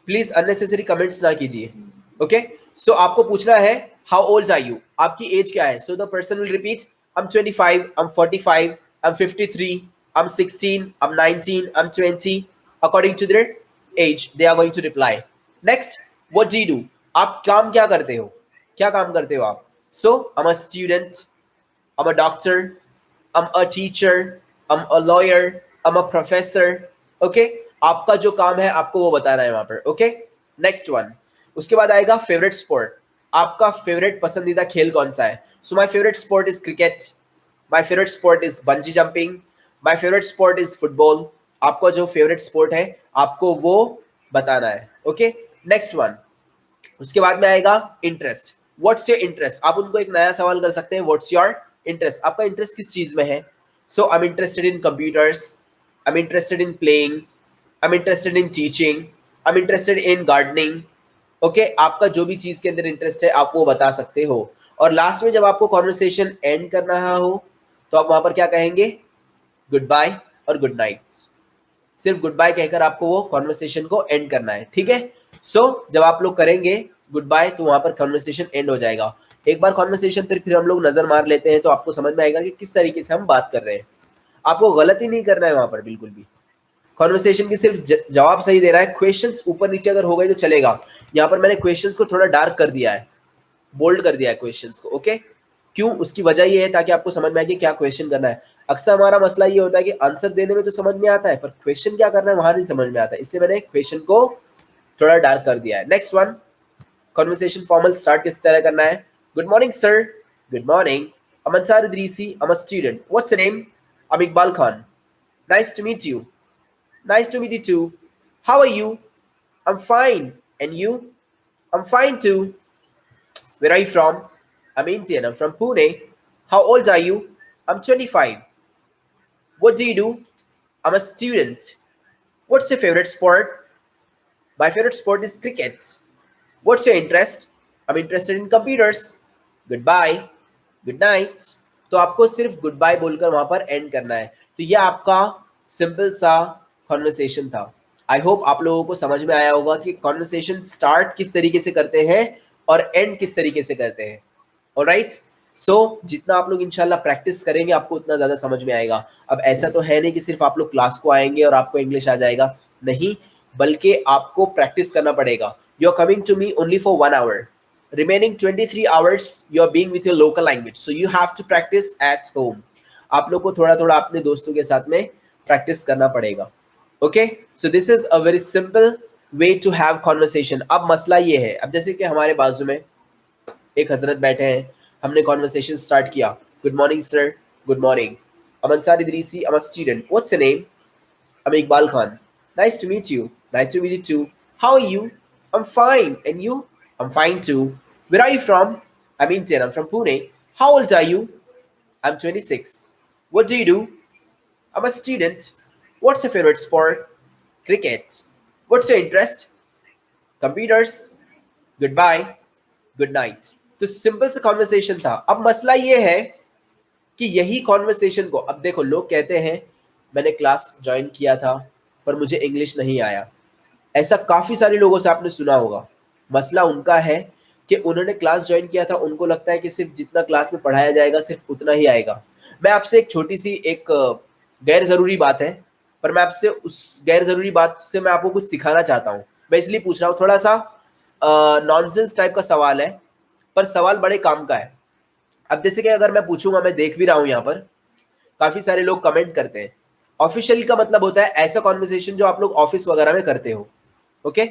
Please unnecessary comments ना कीजिए। ओके, सो आपको पूछना है हाउ ओल्ड आर यू, आपकी एज क्या है। So the person will repeat, I'm 25, I'm 45, I'm 53, I'm 16, I'm 19, I'm 20. According to their age, they are going to reply. Next, what do you do? आप काम क्या करते हो? क्या काम करते हो आप? So, I'm a student, I'm a doctor, I'm a teacher, I'm a lawyer, I'm a professor. Okay, आपका जो काम है आपको वो बताना है वहां पर। ओके, नेक्स्ट वन, उसके बाद आएगा फेवरेट स्पोर्ट। आपका फेवरेट पसंदीदा खेल कौन सा है? So my favourite sport is cricket, my favourite sport is bungee jumping, my favourite sport is football. आपका जो फेवरेट स्पोर्ट है आपको वो बताना है। ओके, नेक्स्ट वन, उसके बाद में आएगा इंटरेस्ट। What's your interest? आप उनको एक नया सवाल कर सकते हैं, व्हाट्स योर इंटरेस्ट, आपका इंटरेस्ट किस चीज में है। So I am interested in computers, I am interested in playing, I am interested in teaching, I am interested in gardening. Okay, आपका जो भी चीज के अंदर इंटरेस्ट है आप वो बता सकते हो। और लास्ट में जब आपको कॉन्वर्सेशन एंड करना हो तो आप वहां पर क्या कहेंगे? गुड बाय और गुड नाइट। सिर्फ गुड बाय कहकर आपको वो कॉन्वर्सेशन को एंड करना है। ठीक है, सो जब आप लोग करेंगे गुड बाय तो वहां पर कॉन्वर्सेशन एंड हो जाएगा। एक बार कॉन्वर्सेशन पर फिर हम लोग नजर मार लेते हैं तो आपको समझ में आएगा कि किस तरीके से हम बात कर रहे हैं। आपको गलत ही नहीं करना है वहां पर बिल्कुल भी। कॉन्वर्सेशन की सिर्फ जवाब सही दे रहा है, क्वेश्चंस ऊपर नीचे अगर हो गए तो चलेगा। यहाँ पर मैंने क्वेश्चंस को थोड़ा डार्क कर दिया है, बोल्ड कर दिया है क्वेश्चंस को। ओके, क्यों? उसकी वजह ये है ताकि आपको समझ में आए कि क्या क्वेश्चन करना है। अक्सर हमारा मसला ये होता है कि आंसर देने में तो समझ में आता है पर क्वेश्चन क्या करना है वहां नहीं समझ में आता है, इसलिए मैंने क्वेश्चन को थोड़ा डार्क कर दिया है। Next one, conversation formal start किस तरह करना है। Good morning sir, good morning, I'm Ansar Idrisi, I'm a student. What's your name? I'm Iqbal Khan. Nice to meet you. Nice to meet you too. How are you? I'm fine. And you? I'm fine too. Where are you from? I'm Indian. I'm from Pune. How old are you? I'm 25. What do you do? I'm a student. What's your favorite sport? My favorite sport is cricket. What's your interest? I'm interested in computers. Goodbye. Good night. तो आपको सिर्फ good bye बोलकर वहां पर and करना है। तो ये आपका सिंपल सा कॉन्वर्सेशन था। आई होप आप लोगों को समझ में आया होगा कि कॉन्वर्सेशन स्टार्ट किस तरीके से करते हैं और एंड किस तरीके से करते हैं। ऑलराइट, सो जितना आप लोग इंशाल्लाह प्रैक्टिस करेंगे आपको उतना ज़्यादा समझ में आएगा। अब ऐसा तो है नहीं कि सिर्फ आप लोग क्लास को आएंगे और आपको इंग्लिश आ जाएगा, नहीं, बल्कि आपको प्रैक्टिस करना पड़ेगा। You are coming to me only for 1 hour. Remaining 23 hours you are being with your local language, so you have to practice at home. आप लोग को थोड़ा थोड़ा अपने दोस्तों के साथ में प्रैक्टिस करना पड़ेगा। Okay, so this is a very simple way to have conversation. अब मसला ये है, अब जैसे कि हमारे बाजू में एक हजरत बैठे हैं, हमने कॉन्वर्सेशन स्टार्ट किया। Good morning sir, good morning, I'm Ansar Idrisi, I'm a student. What's your name? I'm Iqbal Khan. Nice to meet you. Nice to meet you too. How are you? I'm fine. And you? I'm fine too. Where are you from? I'm Indian. I'm from Pune. How old are you? I'm 26. What do you do? I'm a student. What's your favorite sport? Cricket. What's your interest? Computers. Goodbye. Good night. तो simple सा conversation था। अब मसला ये है कि यही conversation को, अब देखो लोग कहते हैं मैंने क्लास ज्वाइन किया था पर मुझे इंग्लिश नहीं आया। ऐसा काफ़ी सारे लोगों से आपने सुना होगा। मसला उनका है कि उन्होंने क्लास ज्वाइन किया था, उनको लगता है कि सिर्फ जितना क्लास में पढ़ाया जाएगा सिर्फ उतना ही आएगा। मैं आपसे एक छोटी सी एक गैर ज़रूरी बात है, पर मैं आपसे उस गैर ज़रूरी बात से मैं आपको कुछ सिखाना चाहता हूँ। मैं इसलिए पूछ रहा हूँ, थोड़ा सा नॉनसेंस टाइप का सवाल है पर सवाल बड़े काम का है। अब जैसे कि अगर मैं पूछूंगा, मैं देख भी रहा हूँ यहाँ पर काफ़ी सारे लोग कमेंट करते हैं। ऑफिशियल का मतलब होता है ऐसा कॉन्वर्सेशन जो आप लोग ऑफिस वगैरह में करते हो। ओके,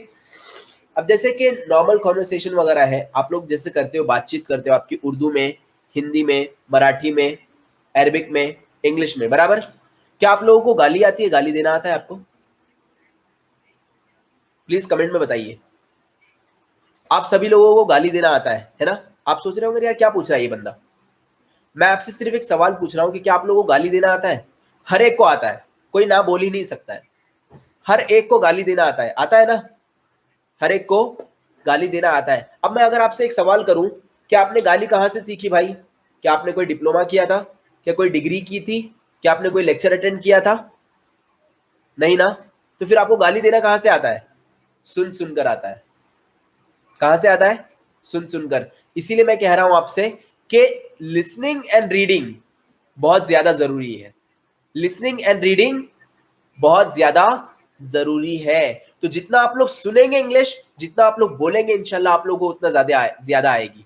अब जैसे कि नॉर्मल कॉन्वर्सेशन वगैरह है, आप लोग जैसे करते हो, बातचीत करते हो आपकी उर्दू में, हिंदी में, मराठी में, अरबिक में, इंग्लिश में, बराबर। क्या आप लोगों को गाली आती है? गाली देना आता है आपको? प्लीज कमेंट में बताइए। आप सभी लोगों को गाली देना आता है ना? आप सोच रहे होंगे यार क्या पूछ रहा है ये बंदा। मैं आपसे सिर्फ एक सवाल पूछ रहा हूँ कि क्या आप लोगों को गाली देना आता है? हर एक को आता है, कोई ना बोल ही नहीं सकता है। हर एक को गाली देना आता है ना? हर एक को गाली देना आता है। अब मैं अगर आपसे एक सवाल करूं, क्या आपने गाली कहां से सीखी भाई? क्या आपने कोई डिप्लोमा किया था? क्या कोई डिग्री की थी? क्या आपने कोई लेक्चर अटेंड किया था? नहीं ना? तो फिर आपको गाली देना कहां से आता है? सुन सुनकर आता है। कहां से आता है? सुन सुनकर। इसीलिए मैं कह रहा हूं आपसे कि लिसनिंग एंड रीडिंग बहुत ज्यादा जरूरी है। लिसनिंग एंड रीडिंग बहुत ज्यादा जरूरी है। तो जितना आप लोग सुनेंगे इंग्लिश, जितना आप लोग बोलेंगे, इंशाल्लाह आप लोगों को उतना ज्यादा आएगी।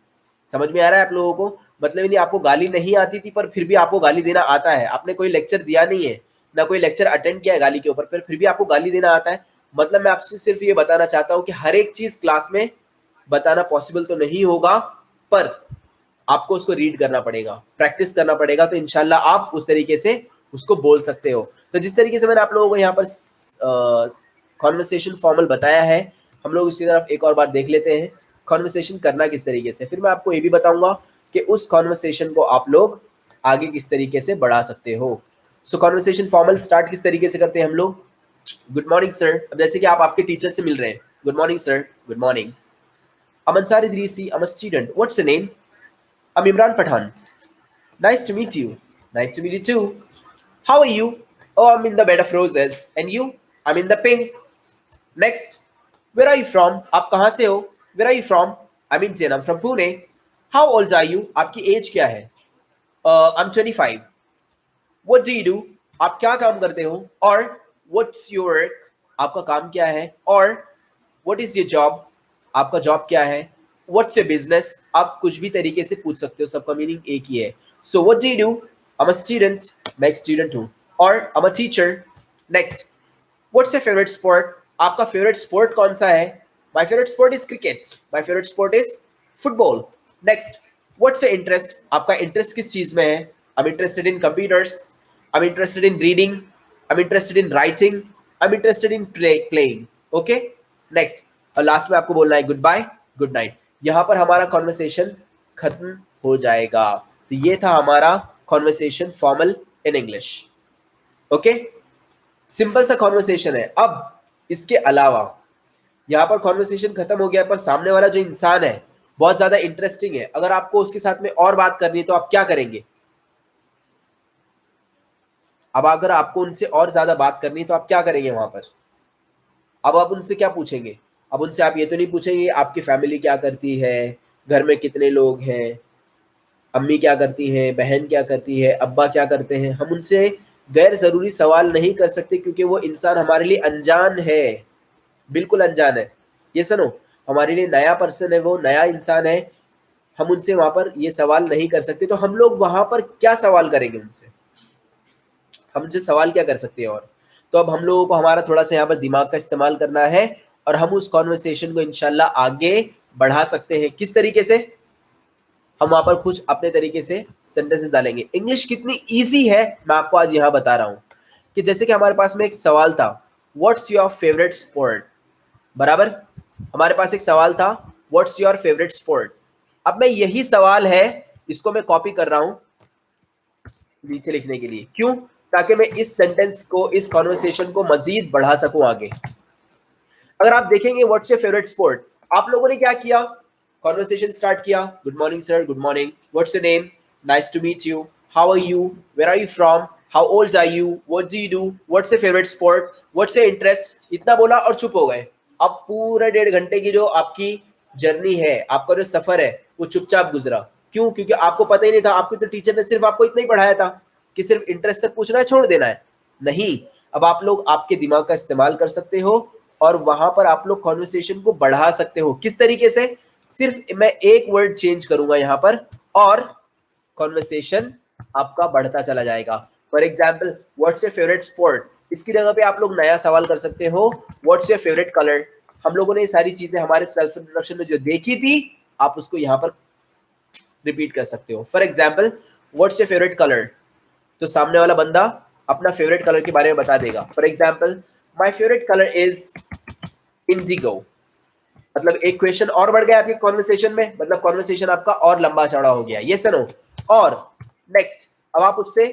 समझ में आ रहा है आप लोगों को? मतलब नहीं आपको गाली नहीं आती थी पर फिर भी आपको गाली देना आता है। आपने कोई लेक्चर दिया नहीं है, ना कोई लेक्चर अटेंड किया है गाली के ऊपर, फिर भी आपको गाली देना आता है। मतलब मैं आपसे सिर्फ ये बताना चाहता हूं कि हर एक चीज क्लास में बताना पॉसिबल तो नहीं होगा, पर आपको उसको रीड करना पड़ेगा, प्रैक्टिस करना पड़ेगा, तो इंशाल्लाह आप उस तरीके से उसको बोल सकते हो। तो जिस तरीके से मैंने आप लोगों को यहाँ पर कॉन्वर्सेशन फॉर्मल बताया है, हम लोग उसकी तरफ एक और बार देख लेते हैं कॉन्वर्सेशन करना किस तरीके से। फिर मैं आपको ये भी बताऊंगा कि उस कॉन्वर्सेशन को आप लोग आगे किस तरीके से बढ़ा सकते हो। सो कॉन्वर्सेशन फॉर्मल स्टार्ट किस तरीके से करते हैं हम लोग? Good morning sir. अब जैसे कि आप आपके टीचर से मिल रहे हैं, good morning sir, good morning, I'm Ansar Idrisi, I'm a student. What's your name? I'm Imran Pathan. Nice to meet you. Nice to meet you too. How are you? Oh, I'm in the bed of roses. And you? I'm in the pink. Next. Where are you from? आप कहाँ से हो? Where are you from? I'm Indian. I'm from Pune. How old are you? आपकी age क्या है? I'm 25. What do you do? आप क्या काम करते हो? और what's your work? आपका काम क्या है? और what is your job? आपका जॉब क्या है? What's your business? आप कुछ भी तरीके से पूछ सकते हो, सबका मीनिंग एक ही है। So what do you do? I'm a student, मैं एक student हूँ. Or I'm a teacher. Next, what's your favorite sport? आपका favorite sport कौन सा है? My favorite sport is cricket. My favorite sport is football. Next, what's your interest? आपका interest किस चीज में है? I'm interested in computers. I'm interested in reading. I'm interested in writing. I'm interested in playing. Okay? Next, और last में आपको बोलना है गुड बाय, गुड नाइट. यहाँ पर हमारा कॉन्वर्सेशन खत्म हो जाएगा. तो ये था हमारा कॉन्वर्सेशन फॉर्मल इन इंग्लिश. ओके, सिंपल सा कॉन्वर्सेशन है. अब इसके अलावा यहाँ पर कॉन्वर्सेशन खत्म हो गया, पर सामने वाला जो इंसान है बहुत ज्यादा इंटरेस्टिंग है. अगर आपको उसके साथ में और बात करनी है तो आप क्या करेंगे? अब अगर आपको उनसे और ज्यादा बात करनी है तो आप क्या करेंगे वहां पर? अब आप उनसे क्या पूछेंगे? अब उनसे आप ये तो नहीं पूछेंगे आपकी फैमिली क्या करती है, घर में कितने लोग हैं, अम्मी क्या करती हैं, बहन क्या करती है, अब्बा क्या करते हैं. हम उनसे गैर जरूरी सवाल नहीं कर सकते क्योंकि वो इंसान हमारे लिए अनजान है, बिल्कुल अनजान है. ये सुनो, हमारे लिए नया पर्सन है, वो नया इंसान है. हम उनसे वहां पर ये सवाल नहीं कर सकते. तो हम लोग वहां पर क्या सवाल करेंगे उनसे? हम उनसे सवाल क्या कर सकते हैं? और तो अब हम लोगों को हमारा थोड़ा सा यहाँ पर दिमाग का इस्तेमाल करना है और हम उस कॉन्वर्सेशन को इंशाल्लाह आगे बढ़ा सकते हैं. किस तरीके से? हम वहां पर कुछ अपने तरीके से सेंटेंसेस डालेंगे. इंग्लिश कितनी इजी है मैं आपको आज यहाँ बता रहा हूँ. कि जैसे कि हमारे पास में एक सवाल था, व्हाट्स योर फेवरेट स्पोर्ट. बराबर, हमारे पास एक सवाल था, व्हाट्स योर फेवरेट स्पोर्ट. अब मैं यही सवाल है, इसको मैं कॉपी कर रहा हूं नीचे लिखने के लिए. क्यों? ताकि मैं इस सेंटेंस को, इस कॉन्वर्सेशन को मजीद बढ़ा सकूं आगे. अगर आप देखेंगे व्हाट्स योर फेवरेट स्पोर्ट, आप लोगों ने क्या किया? कॉन्वर्सेशन स्टार्ट किया. Good morning sir, good morning. What's your name? Nice to meet you. How are you? Where are you from? How old are you? What do you do? What's your favourite sport? What's your interest? इतना बोला और चुप हो गए. अब पूरे 1.5 घंटे की जो आपकी जर्नी है, आपका जो सफर है, वो चुपचाप गुजरा. क्यों? क्योंकि आपको पता ही नहीं था. आपके तो टीचर ने सिर्फ आपको इतना ही पढ़ाया था कि सिर्फ इंटरेस्ट तक पूछना है, छोड़ देना है. नहीं, अब आप लोग आपके दिमाग का इस्तेमाल कर सकते हो और वहां पर आप लोग कॉन्वर्सेशन को बढ़ा सकते हो. किस तरीके से? सिर्फ मैं एक वर्ड चेंज करूंगा यहाँ पर और कॉन्वर्सेशन आपका बढ़ता चला जाएगा. For example, what's your favourite sport, इसकी जगह पे आप लोग नया सवाल कर सकते हो, व्हाट्स योर फेवरेट कलर. हम लोगों ने ये सारी चीजें हमारे सेल्फ इंट्रोडक्शन में जो देखी थी, आप उसको यहाँ पर रिपीट कर सकते हो. For example, what's your favourite colour, तो सामने वाला बंदा अपना फेवरेट कलर के बारे में बता देगा. For example, my favourite colour is Indigo. मतलब एक क्वेश्चन और बढ़ गया आपके कॉन्वर्सेशन में, मतलब कॉन्वर्सेशन आपका और लंबा चौड़ा हो गया. ये सुनो. और नेक्स्ट, अब आप उससे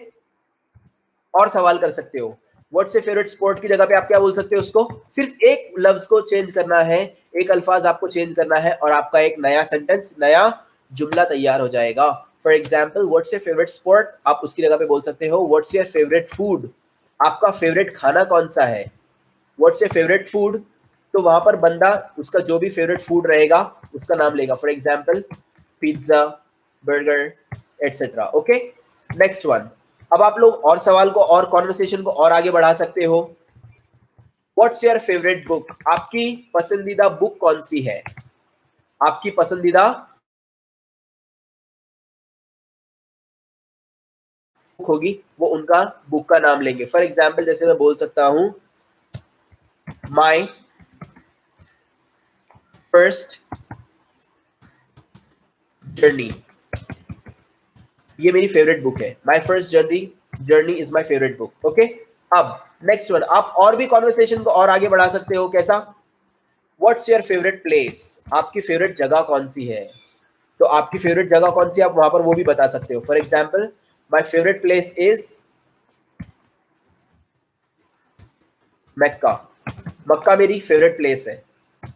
और सवाल कर सकते हो. व्हाट्स योर फेवरेट स्पोर्ट की जगह पे आप क्या बोल सकते हो? उसको सिर्फ एक लफ्ज को चेंज करना है, एक अल्फाज आपको चेंज करना है और आपका एक नया सेंटेंस, नया जुमला तैयार हो जाएगा. For example, what's your favourite sport, आप उसकी जगह पे बोल सकते हो व्हाट्स योर फेवरेट फूड. आपका फेवरेट खाना कौन सा है? व्हाट्स योर फेवरेट फूड, तो वहां पर बंदा उसका जो भी फेवरेट फूड रहेगा उसका नाम लेगा. For example, pizza, burger, etcetera. Okay, next one. अब आप लोग और सवाल को और कॉन्वर्सेशन को और आगे बढ़ा सकते हो. व्हाट्स योर फेवरेट बुक, आपकी पसंदीदा बुक कौन सी है? आपकी पसंदीदा बुक होगी, वो उनका बुक का नाम लेंगे. फॉर एग्जाम्पल, जैसे मैं बोल सकता हूं माई फर्स्ट जर्नी, ये मेरी फेवरेट बुक है. My first journey is my favourite book. Okay, अब नेक्स्ट वन. आप और भी कॉन्वर्सेशन को और आगे बढ़ा सकते हो. कैसा? व्हाट्स योर फेवरेट प्लेस, आपकी फेवरेट जगह कौन सी है? तो आपकी फेवरेट जगह कौन सी है, आप वहां पर वो भी बता सकते हो. For example, my favourite place is Mecca. Mecca मेरी फेवरेट प्लेस है.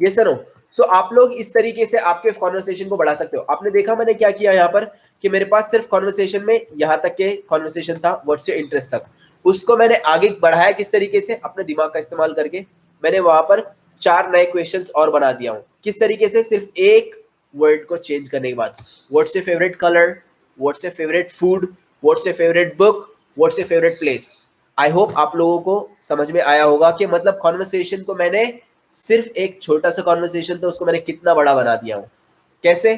ये सुनो. सो आप लोग इस तरीके से आपके कॉन्वर्सेशन को बढ़ा सकते हो. आपने देखा मैंने क्या किया यहाँ पर कि मेरे पास सिर्फ कॉन्वर्सेशन में यहाँ तक के कॉन्वर्सेशन था, व्हाट्स योर इंटरेस्ट तक. उसको मैंने आगे बढ़ाया किस तरीके से? अपने दिमाग का इस्तेमाल करके. मैंने वहां पर 4 नए क्वेश्चंस और बना दिया हूं. किस तरीके से? सिर्फ एक वर्ड को चेंज करने के बाद. What's your favourite colour, what's your favourite food, what's your favourite book, what's your favourite place. I hope आप लोगों को समझ में आया होगा कि मतलब कॉन्वर्सेशन को मैंने सिर्फ एक छोटा सा कॉन्वर्सेशन था, उसको मैंने कितना बड़ा बना दिया हूं. कैसे?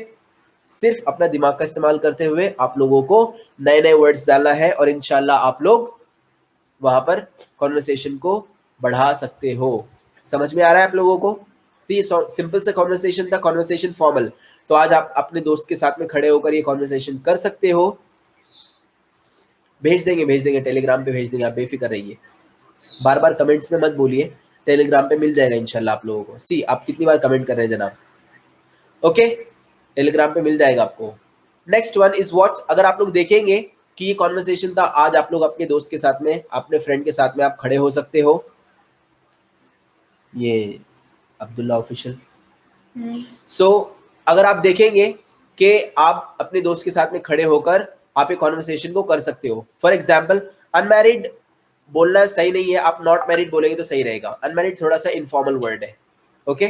सिर्फ अपना दिमाग का इस्तेमाल करते हुए आप लोगों को नए नए वर्ड्स डालना है और इंशाल्लाह आप लोग वहां पर कॉन्वर्सेशन को बढ़ा सकते हो। समझ में आ रहा है आप लोगों को? तो ये सिंपल सा कॉन्वर्सेशन था, कॉन्वर्सेशन फॉर्मल। तो आज आप अपने दोस्त के साथ में खड़े होकर ये कॉन्वर्सेशन कर सकते हो। भेज देंगे टेलीग्राम पे भेज देंगे, आप बेफिक्र रहिए। बार बार कमेंट्स में मत बोलिए, टेलीग्राम पे मिल जाएगा इंशाल्लाह आप लोगों को। सी आप कितनी बार कमेंट कर रहे हैं जनाब? ओके, टेलीग्राम पे मिल जाएगा आपको। Next one is what. अगर आप लोग देखेंगे कि ये कॉन्वर्सेशन था, आज आप लोग अपने दोस्त के साथ में, अपने फ्रेंड के साथ में आप खड़े हो सकते हो। ये अब्दुल्ला ऑफिशियल। सो अगर आप देखेंगे कि आप अपने दोस्त के साथ में खड़े होकर आप एक कॉन्वर्सेशन को कर सकते हो। फॉर एग्जाम्पल, अनमैरिड बोलना सही नहीं है, आप नॉट मैरिड बोलेंगे तो सही रहेगा। अनमैरिड थोड़ा सा इनफॉर्मल वर्ड है। ओके,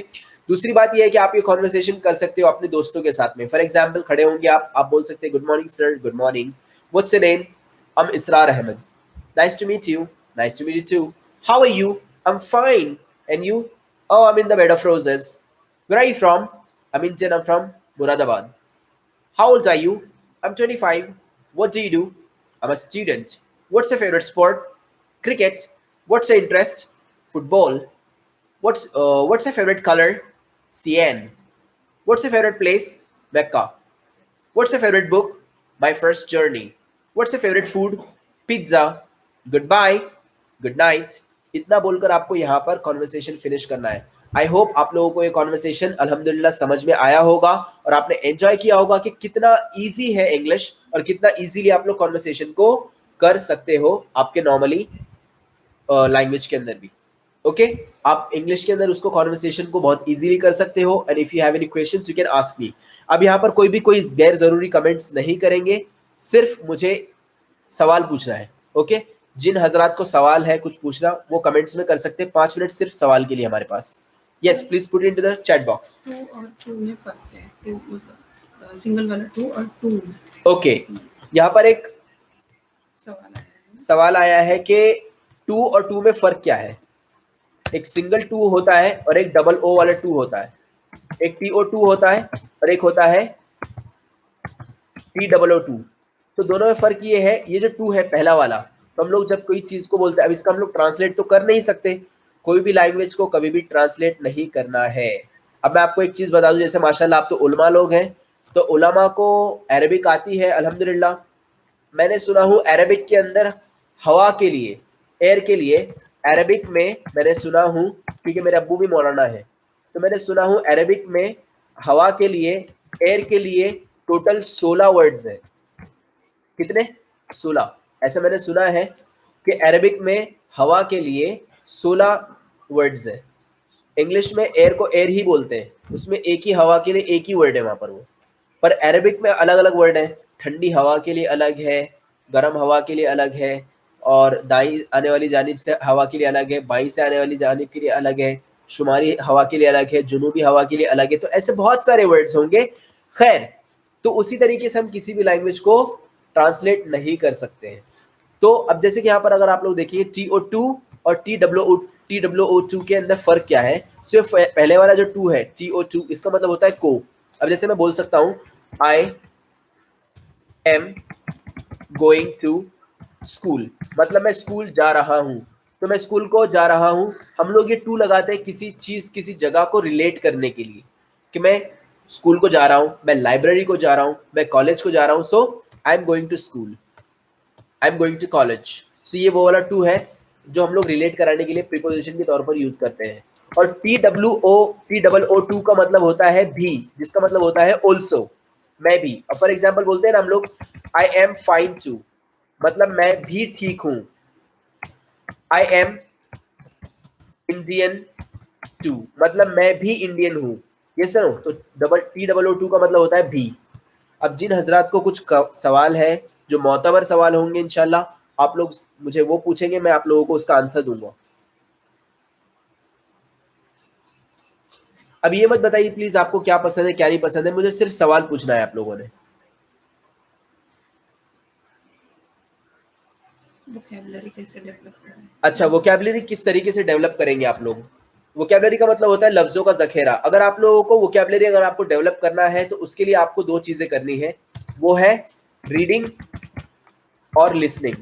दूसरी बात यह है कि आप ये कॉन्वर्सेशन कर सकते हो अपने दोस्तों के साथ में। फॉर एग्जाम्पल, खड़े होंगे आप बोल सकते हैं good morning sir, good morning, what's your name? I am Israr Ahmad, nice to meet you, nice to meet you too, how are you? I am fine, and you? Oh, I'm in the bed of roses. Where are you from? I'm Indian. I'm from Muradabad. How old are you? I'm 25. What do you do? I'm a student. What's your favorite sport? Cricket. What's your interest? Football. What's your favorite color? Cyan. What's your favorite place? Mecca. What's your favorite book? My First Journey. What's your favorite food? Pizza. Goodbye. Good night. इतना बोलकर आपको यहाँ पर conversation finish करना है। I hope आप लोगों को ये कॉन्वर्सेशन अल्हम्दुलिल्लाह समझ में आया होगा और आपने एंजॉय किया होगा कि कितना इजी है इंग्लिश और कितना इजीली आप लोग कॉन्वर्सेशन को कर सकते हो आपके नॉर्मली लैंग्वेज के अंदर भी। ओके, आप इंग्लिश के अंदर उसको कॉन्वर्सेशन को बहुत इजीली कर सकते हो। And if you have any questions you can ask me. अब यहाँ पर कोई गैर जरूरी कमेंट्स नहीं करेंगे, सिर्फ मुझे सवाल पूछना है। ओके, जिन हजरात को सवाल है कुछ पूछना वो कमेंट्स में कर सकते हैं। 5 मिनट सिर्फ सवाल के लिए हमारे पास। Yes, please put into the chat box. 2 और 2 में फर्क है। 2 मतलब सिंगल वाला 2 और 2 ओके, यहाँ पर एक सवाल आया है कि 2 और 2 में फर्क क्या है। एक सिंगल 2 होता है और एक डबल ओ वाला 2 होता है। एक TO2 होता है और एक होता है TOO2। तो दोनों में फर्क ये है, ये जो 2 है पहला वाला, तो हम लोग जब कोई चीज को बोलते हैं, अब इसका हम लोग ट्रांसलेट तो कर नहीं सकते, कोई भी लैंग्वेज को कभी भी ट्रांसलेट नहीं करना है। अब मैं आपको एक चीज बता दूं, जैसे माशाल्लाह आप तो उलमा लोग हैं, तो उलमा को अरबिक आती है अल्हम्दुलिल्लाह। मैंने सुना हूँ अरबिक के अंदर हवा के लिए, एयर के लिए, अरबिक में मैंने सुना हूँ, क्योंकि मेरे अब्बू भी मौलाना है, तो मैंने सुना हूँ अरबिक में हवा के लिए, एयर के लिए टोटल 16 वर्ड्स हैं। कितने? 16। ऐसा मैंने सुना है कि अरबिक में हवा के लिए 16 वर्ड्स है। इंग्लिश में एयर को एयर ही बोलते हैं, उसमें एक ही हवा के लिए एक ही वर्ड है वहां पर वो। पर अरबिक में अलग अलग वर्ड है। ठंडी हवा के लिए अलग है, गर्म हवा के लिए अलग है, और दाई आने वाली जानिब से हवा के लिए अलग है, बाई से आने वाली जानिब के लिए अलग है, शुमारी हवा के लिए अलग है, जुनूबी हवा के लिए अलग है। तो ऐसे बहुत सारे वर्ड्स होंगे। खैर, तो उसी तरीके से हम किसी भी लैंग्वेज को ट्रांसलेट नहीं कर सकते हैं। तो अब जैसे कि यहाँ पर अगर आप लोग देखिए TO2 और TOO2 के अंदर फर्क क्या है। सिर्फ पहले वाला जो 2 है TO2, इसका मतलब होता है को। अब जैसे मैं बोल सकता हूँ I am going to school, मतलब मैं स्कूल जा रहा हूँ। तो मैं स्कूल को जा रहा हूँ, हम लोग ये 2 लगाते हैं किसी चीज, किसी जगह को रिलेट करने के लिए, कि मैं स्कूल को जा रहा हूँ, मैं लाइब्रेरी को जा रहा हूँ, मैं कॉलेज को जा रहा हूँ। So I am going to school, I am going to college. So ये वो वाला 2 है जो हम लोग रिलेट कराने के लिए प्रीपोजिशन के तौर पर यूज करते हैं। और TOO2 का मतलब होता है भी, जिसका मतलब होता है ऑल्सो, मैं भी। अब फॉर एग्जाम्पल बोलते हैं ना हम लोग आई एम फाइन टू, मतलब मैं भी ठीक हूं। आई एम इंडियन टू, मतलब मैं भी इंडियन हूं। ये सर, तो TOO2 का मतलब होता है भी। अब जिन हजरात को कुछ सवाल है जो मोतबर सवाल होंगे, इंशाल्लाह आप लोग मुझे वो पूछेंगे, मैं आप लोगों को उसका आंसर दूंगा। अब ये मत बताइए प्लीज आपको क्या पसंद है क्या नहीं पसंद है, मुझे सिर्फ सवाल पूछना है आप लोगों ने। वोकैबुलरी कैसे डेवलप करना है। अच्छा, वोकैबुलरी किस तरीके से डेवलप करेंगे आप लोग, वोकैबुलरी का मतलब होता है लफ्जों का जखेरा। अगर आप लोगों को वोकैबुलरी अगर आपको डेवलप करना है तो उसके लिए आपको दो चीजें करनी है, वो है रीडिंग और लिसनिंग।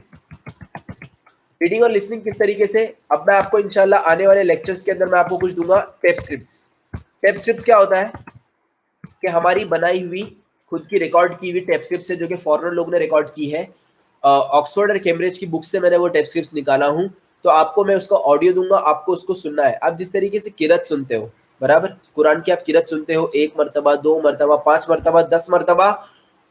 रीडिंग और लिसनिंग किस तरीके से, अब मैं आपको इंशाल्लाह आने वाले लेक्चर्स के अंदर मैं आपको कुछ दूंगा टेप स्क्रिप्ट्स। टेप स्क्रिप्ट्स क्या होता है कि हमारी बनाई हुई खुद की रिकॉर्ड की हुई टेप स्क्रिप्ट्स है जो कि फॉरेनर लोग ने रिकॉर्ड की है। ऑक्सफोर्ड और कैम्ब्रिज की बुक से मैंने वो टेप स्क्रिप्ट्स निकाला हूँ, तो आपको मैं उसका ऑडियो दूंगा, आपको उसको सुनना है। आप जिस तरीके से किरत सुनते हो, बराबर, कुरान की आप किरत सुनते हो 1 मरतबा, 2 मरतबा, 5 मरतबा, 10 मरतबा,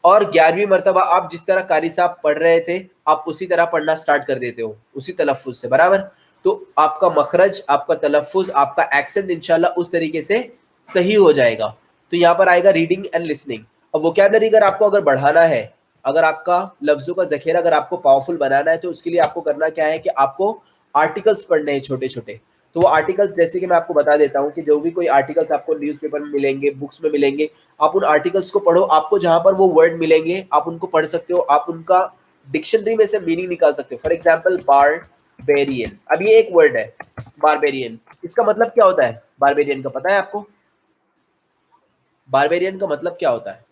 और 11वीं मरतबा आप जिस तरह कारी साहब पढ़ रहे थे आप उसी तरह पढ़ना स्टार्ट कर देते हो, उसी तलफ्फुज से, बराबर। तो आपका मखरज, आपका तलफ्फुज, आपका एक्सेंट इंशाल्लाह उस तरीके से सही हो जाएगा। तो यहाँ पर आएगा रीडिंग एंड लिसनिंग। अब वोकैबुलरी अगर आपको अगर बढ़ाना है, अगर आपका लफ्जों का जखेरा अगर आपको पावरफुल बनाना है, तो उसके लिए आपको करना क्या है कि आपको आर्टिकल्स पढ़ने हैं छोटे छोटे। तो वो आर्टिकल्स जैसे कि मैं आपको बता देता हूँ कि जो भी कोई आर्टिकल्स आपको न्यूज़पेपर में मिलेंगे, बुक्स में मिलेंगे, आप उन आर्टिकल्स को पढ़ो। आपको जहां पर वो वर्ड मिलेंगे आप उनको पढ़ सकते हो, आप उनका डिक्शनरी में से मीनिंग निकाल सकते हो। फॉर एग्जाम्पल बारबेरियन, अब ये एक वर्ड है बारबेरियन, इसका मतलब क्या होता है बारबेरियन का, पता है आपको? बारबेरियन का मतलब क्या होता है?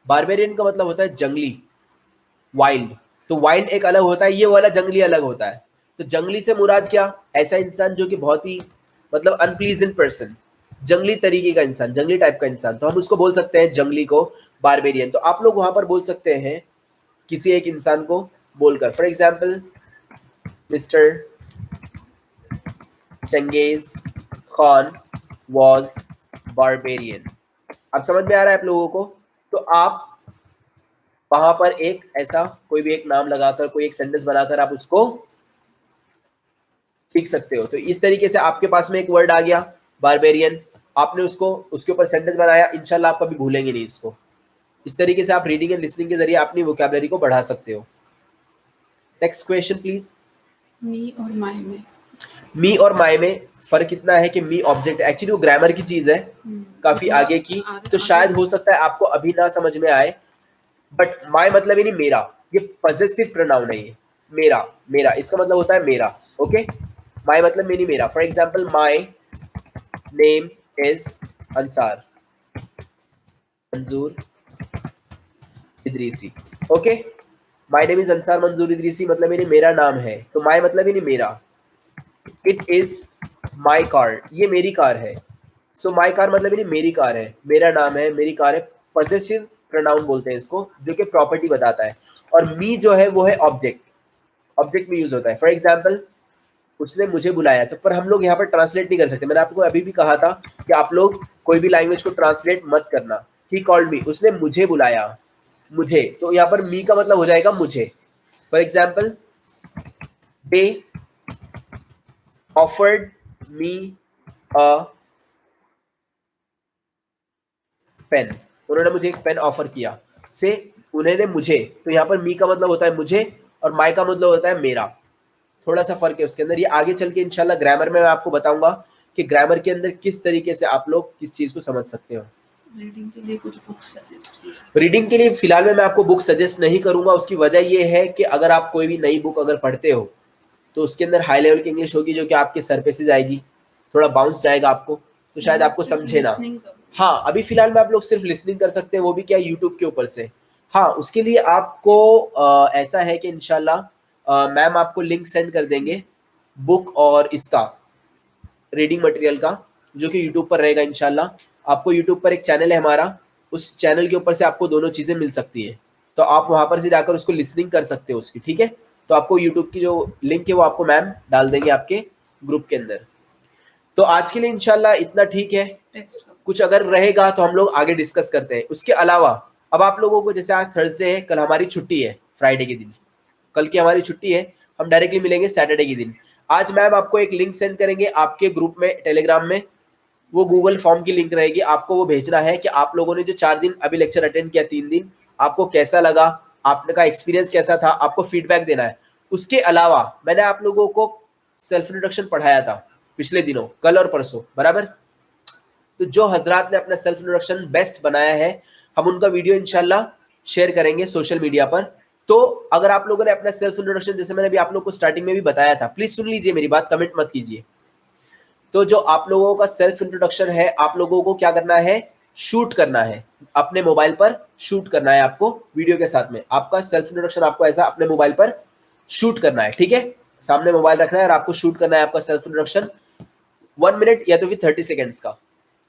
बारबेरियन का मतलब होता है जंगली, वाइल्ड। तो वाइल्ड एक अलग होता है, ये वाला जंगली अलग होता है। तो जंगली से मुराद क्या, ऐसा इंसान जो कि बहुत ही मतलब अनप्लीजेंट पर्सन, जंगली तरीके का इंसान, जंगली टाइप का इंसान, तो हम उसको बोल सकते हैं जंगली को बारबेरियन। तो आप लोग वहां पर बोल सकते हैं किसी एक इंसान को बोलकर, for example mister Genghis Khan was barbarian. अब समझ में आ रहा है आप लोगों को? तो आप वहां पर एक ऐसा कोई भी एक नाम लगाकर, कोई एक सेंटेंस बनाकर आप उसको सीख सकते हो। तो इस तरीके से आपके पास में एक वर्ड आ गया बारबेरियन, आपने उसको उसके ऊपर सेंटेंस बनाया, इंशाल्लाह आप कभी भूलेंगे नहीं इसको। इस तरीके से आप रीडिंग एंड लिसनिंग के जरिए अपनी वोकैबुलरी को बढ़ा सकते हो। Next question please. मी और माय में। मी और माय में फर्क इतना है कि मी ऑब्जेक्ट, एक्चुअली वो ग्रामर की चीज है, काफी थोड़ा आगे की, तो आगे शायद हो सकता है आपको अभी ना समझ में आए। बट माय मतलब ही नहीं मेरा, ये पॉजेसिव प्रोनाउन है, ये मेरा, मेरा इसका मतलब होता है मेरा। ओके, माय मतलब मेरी, मेरा। For example my name is Ansar Manzoor Idrisi. Okay, my name is Ansar Manzoor Idrisi मतलब मेरे मेरा नाम है, तो माय मतलब ही नहीं मेरा। इट इज माई कार, ये मेरी कार है। सो माई कार मतलब नहीं मेरी कार है, मेरा नाम है, मेरी कार है। पॉजेसिव प्रोनाउन बोलते हैं इसको, जो कि प्रॉपर्टी बताता है। और मी जो है वो है ऑब्जेक्ट, ऑब्जेक्ट में यूज होता है। फॉर एग्जाम्पल उसने मुझे बुलाया, तो पर हम लोग यहाँ पर ट्रांसलेट नहीं कर सकते। मैंने आपको अभी भी कहा था कि आप लोग कोई भी लैंग्वेज को ट्रांसलेट मत करना। ही कॉल्ड मी, उसने मुझे बुलाया, मुझे, तो यहाँ पर मी का मतलब हो जाएगा मुझे। For example they offered me a pen, उन्होंने मुझे एक पेन ऑफर किया। से उन्होंने मुझे, तो यहाँ पर मी का मतलब होता है मुझे और माई का मतलब होता है मेरा। थोड़ा सा फर्क है उसके अंदर, ये आगे चल के इंशाल्लाह ग्रामर में मैं आपको बताऊंगा कि ग्रामर के अंदर किस तरीके से आप लोग किस चीज को समझ सकते हो। रीडिंग के लिए कुछ बुक सजेस्ट कीजिए। रीडिंग के लिए फिलहाल में मैं आपको बुक सजेस्ट नहीं करूंगा। उसकी वजह ये है कि अगर आप कोई भी नई बुक अगर पढ़ते हो तो उसके अंदर हाई लेवल की इंग्लिश होगी जो कि आपके सर पे से जाएगी, थोड़ा बाउंस जाएगा आपको, तो शायद आपको समझे ना। हाँ, अभी फिलहाल में आप लोग सिर्फ लिसनिंग कर सकते हैं, वो भी क्या यूट्यूब के ऊपर से। हाँ, उसके लिए आपको ऐसा है कि इंशाल्लाह मैम आपको लिंक सेंड कर देंगे बुक और इसका रीडिंग मटेरियल का, जो कि यूट्यूब पर रहेगा इंशाल्लाह। आपको यूट्यूब पर एक चैनल है हमारा, उस चैनल के ऊपर से आपको दोनों चीज़ें मिल सकती है, तो आप वहाँ पर से जाकर उसको लिसनिंग कर सकते हो उसकी, ठीक है। तो आपको यूट्यूब की जो लिंक है वो आपको मैम डाल देंगे आपके ग्रुप के अंदर। तो आज के लिए इंशाल्लाह इतना ठीक है, कुछ अगर रहेगा तो हम लोग आगे डिस्कस करते हैं। उसके अलावा अब आप लोगों को, जैसे आज थर्सडे है, कल हमारी छुट्टी है, फ्राइडे के दिन, कल की हमारी छुट्टी है, हम डायरेक्टली मिलेंगे सैटरडे के दिन। आज मैम आपको एक लिंक सेंड करेंगे आपके ग्रुप में टेलीग्राम में, वो गूगल फॉर्म की लिंक रहेगी, आपको वो भेजना है कि आप लोगों ने जो 4 दिन अभी लेक्चर अटेंड किया, 3 दिन, आपको कैसा लगा, आपका एक्सपीरियंस कैसा था, आपको फीडबैक देना है। उसके अलावा मैंने आप लोगों को सेल्फ इंट्रोडक्शन पढ़ाया था पिछले दिनों, कल और परसों, बराबर। तो जो हजरात ने अपना सेल्फ इंट्रोडक्शन बेस्ट बनाया है, हम उनका वीडियो इंशाल्लाह शेयर करेंगे सोशल मीडिया पर। तो अगर आप लोगों ने अपना सेल्फ इंट्रोडक्शन, जैसे मैंने अभी आप लोग को स्टार्टिंग में भी बताया था, प्लीज सुन लीजिए मेरी बात, कमेंट मत कीजिए। तो जो आप लोगों का सेल्फ इंट्रोडक्शन है, आप लोगों को क्या करना है, शूट करना है अपने मोबाइल पर, शूट करना है आपको वीडियो के साथ में। आपका सेल्फ इंट्रोडक्शन आपको ऐसा अपने मोबाइल पर शूट करना है, ठीक है। सामने मोबाइल रखना है और आपको शूट करना है आपका सेल्फ इंट्रोडक्शन 1 मिनट या तो फिर 30 सेकेंड्स का,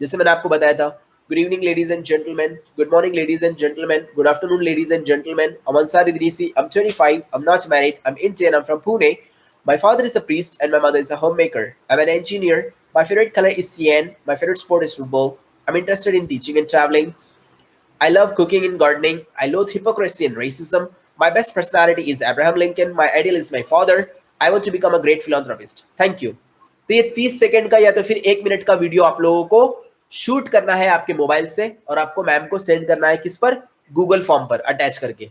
जैसे मैंने आपको बताया था। Good evening ladies and gentleman, good morning ladies and gentleman, good afternoon ladies and gentleman, I'm Ansari Idrisi, I'm 25, I'm not married, I'm Indian, I'm from Pune. My father is a priest and my mother is a homemaker. I'm an engineer. My favorite color is cyan. My favorite sport is football. I'm interested in teaching and traveling. I love cooking and gardening. I loathe hypocrisy and racism. My best personality is Abraham Lincoln. My ideal is my father. I want to become a great philanthropist. Thank you. तो ये 30 second का या तो फिर 1 minute का video आप लोगों को शूट करना है आपके मोबाइल से और आपको मैम को सेंड करना है किस पर, गूगल फॉर्म पर अटैच करके।